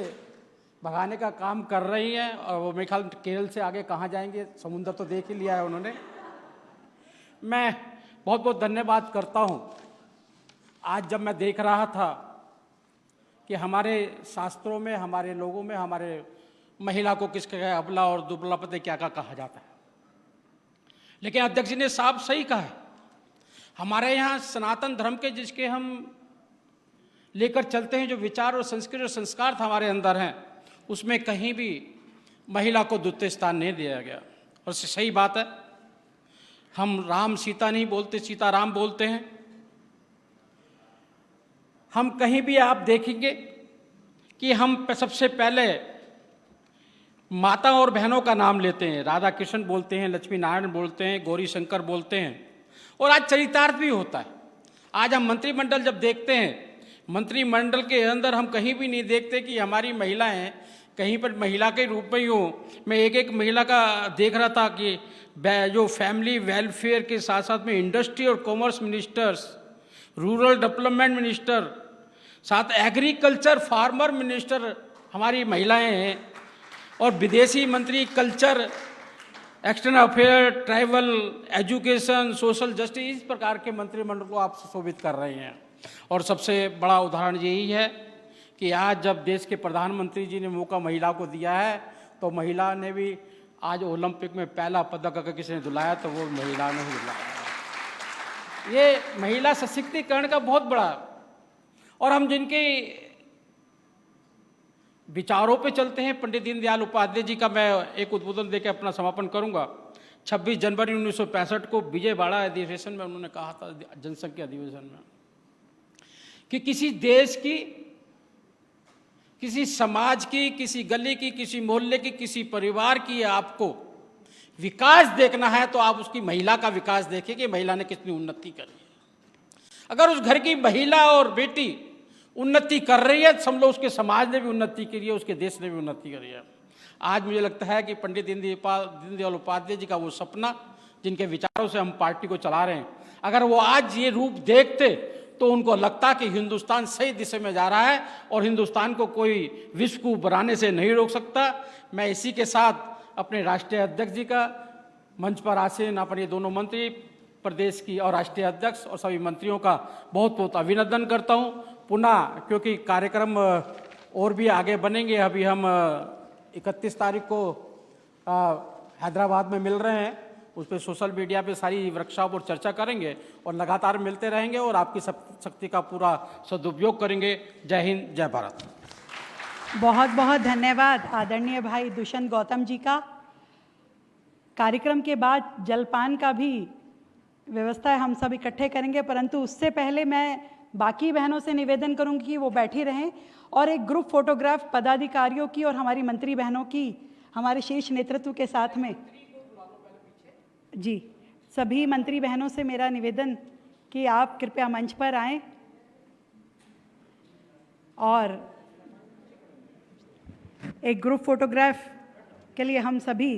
भगाने का काम कर रही हैं। और वो मेरे ख्याल केरल से आगे कहाँ जाएंगे, समुद्र तो देख ही लिया है उन्होंने। मैं बहुत बहुत धन्यवाद करता हूँ। आज जब मैं देख रहा था कि हमारे शास्त्रों में, हमारे लोगों में, हमारे महिला को किसके अबला और दुबला पते क्या क्या कहा जाता है, लेकिन अध्यक्ष जी ने साफ सही कहा है। हमारे यहाँ सनातन धर्म के जिसके हम लेकर चलते हैं, जो विचार और संस्कृति और संस्कार हमारे अंदर हैं, उसमें कहीं भी महिला को द्वितीय स्थान नहीं दिया गया। और सही बात है, हम राम सीता नहीं बोलते, सीता राम बोलते हैं। हम कहीं भी आप देखेंगे कि हम सबसे पहले माता और बहनों का नाम लेते हैं। राधा कृष्ण बोलते हैं, लक्ष्मी नारायण बोलते हैं, गौरी शंकर बोलते हैं, और आज चरितार्थ भी होता है। आज हम मंत्रिमंडल जब देखते हैं, मंत्रिमंडल के अंदर हम कहीं भी नहीं देखते कि हमारी महिलाएं कहीं पर महिला के रूप में ही हो। मैं एक एक महिला का देख रहा था कि जो फैमिली वेलफेयर के साथ साथ में इंडस्ट्री और commerce ministers, rural development minister, साथ एग्रीकल्चर फार्मर मिनिस्टर हमारी महिलाएं हैं, और विदेशी मंत्री, culture, external affair, tribal, education, social justice, इस प्रकार के मंत्रिमंडल को आप सुशोभित कर रहे हैं। और सबसे बड़ा उदाहरण यही है कि आज जब देश के प्रधानमंत्री जी ने मौका महिला को दिया है, तो महिला ने भी आज ओलंपिक में पहला पदक अगर किसी ने दिलाया तो वो महिला ने ही दिलाया। ये महिला सशक्तिकरण का बहुत बड़ा, और हम जिनके विचारों पे चलते हैं, पंडित दीनदयाल उपाध्याय जी का मैं एक उद्बोधन देकर अपना समापन करूंगा। 26 जनवरी 1965 को विजयवाड़ा अधिवेशन में उन्होंने कहा था, जनसंघ के अधिवेशन में, कि किसी देश की, किसी समाज की, किसी गली की, किसी मोहल्ले की, किसी परिवार की आपको विकास देखना है तो आप उसकी महिला का विकास देखिए कि महिला ने कितनी उन्नति करी है। अगर उस घर की महिला और बेटी उन्नति कर रही है, समझ लो उसके समाज ने भी उन्नति करी है, उसके देश ने भी उन्नति करी है। आज मुझे लगता है कि पंडित दीनदयाल उपाध्याय जी का वो सपना, जिनके विचारों से हम पार्टी को चला रहे हैं, अगर वो आज ये रूप देखते तो उनको लगता कि हिंदुस्तान सही दिशा में जा रहा है और हिंदुस्तान को कोई विश्व को बनाने से नहीं रोक सकता। मैं इसी के साथ अपने राष्ट्रीय अध्यक्ष जी का, मंच पर आसीन अपने दोनों मंत्री, प्रदेश की और राष्ट्रीय अध्यक्ष और सभी मंत्रियों का बहुत बहुत अभिनंदन करता हूं पुनः, क्योंकि कार्यक्रम और भी आगे बनेंगे। अभी हम 31 तारीख को हैदराबाद में मिल रहे हैं, उस पर सोशल मीडिया पे सारी वर्कशॉप और चर्चा करेंगे और लगातार मिलते रहेंगे और आपकी शक्ति का पूरा सदुपयोग करेंगे। जय हिंद, जय भारत। बहुत बहुत धन्यवाद आदरणीय भाई दुष्यंत गौतम जी का। कार्यक्रम के बाद जलपान का भी व्यवस्था है, हम सब इकट्ठे करेंगे, परंतु उससे पहले मैं बाकी बहनों से निवेदन करूंगी कि वो बैठी रहें और एक ग्रुप फोटोग्राफ पदाधिकारियों की और हमारी मंत्री बहनों की हमारे शीर्ष नेतृत्व के साथ में। जी, सभी मंत्री बहनों से मेरा निवेदन कि आप कृपया मंच पर आएं और एक ग्रुप फोटोग्राफ के लिए हम सभी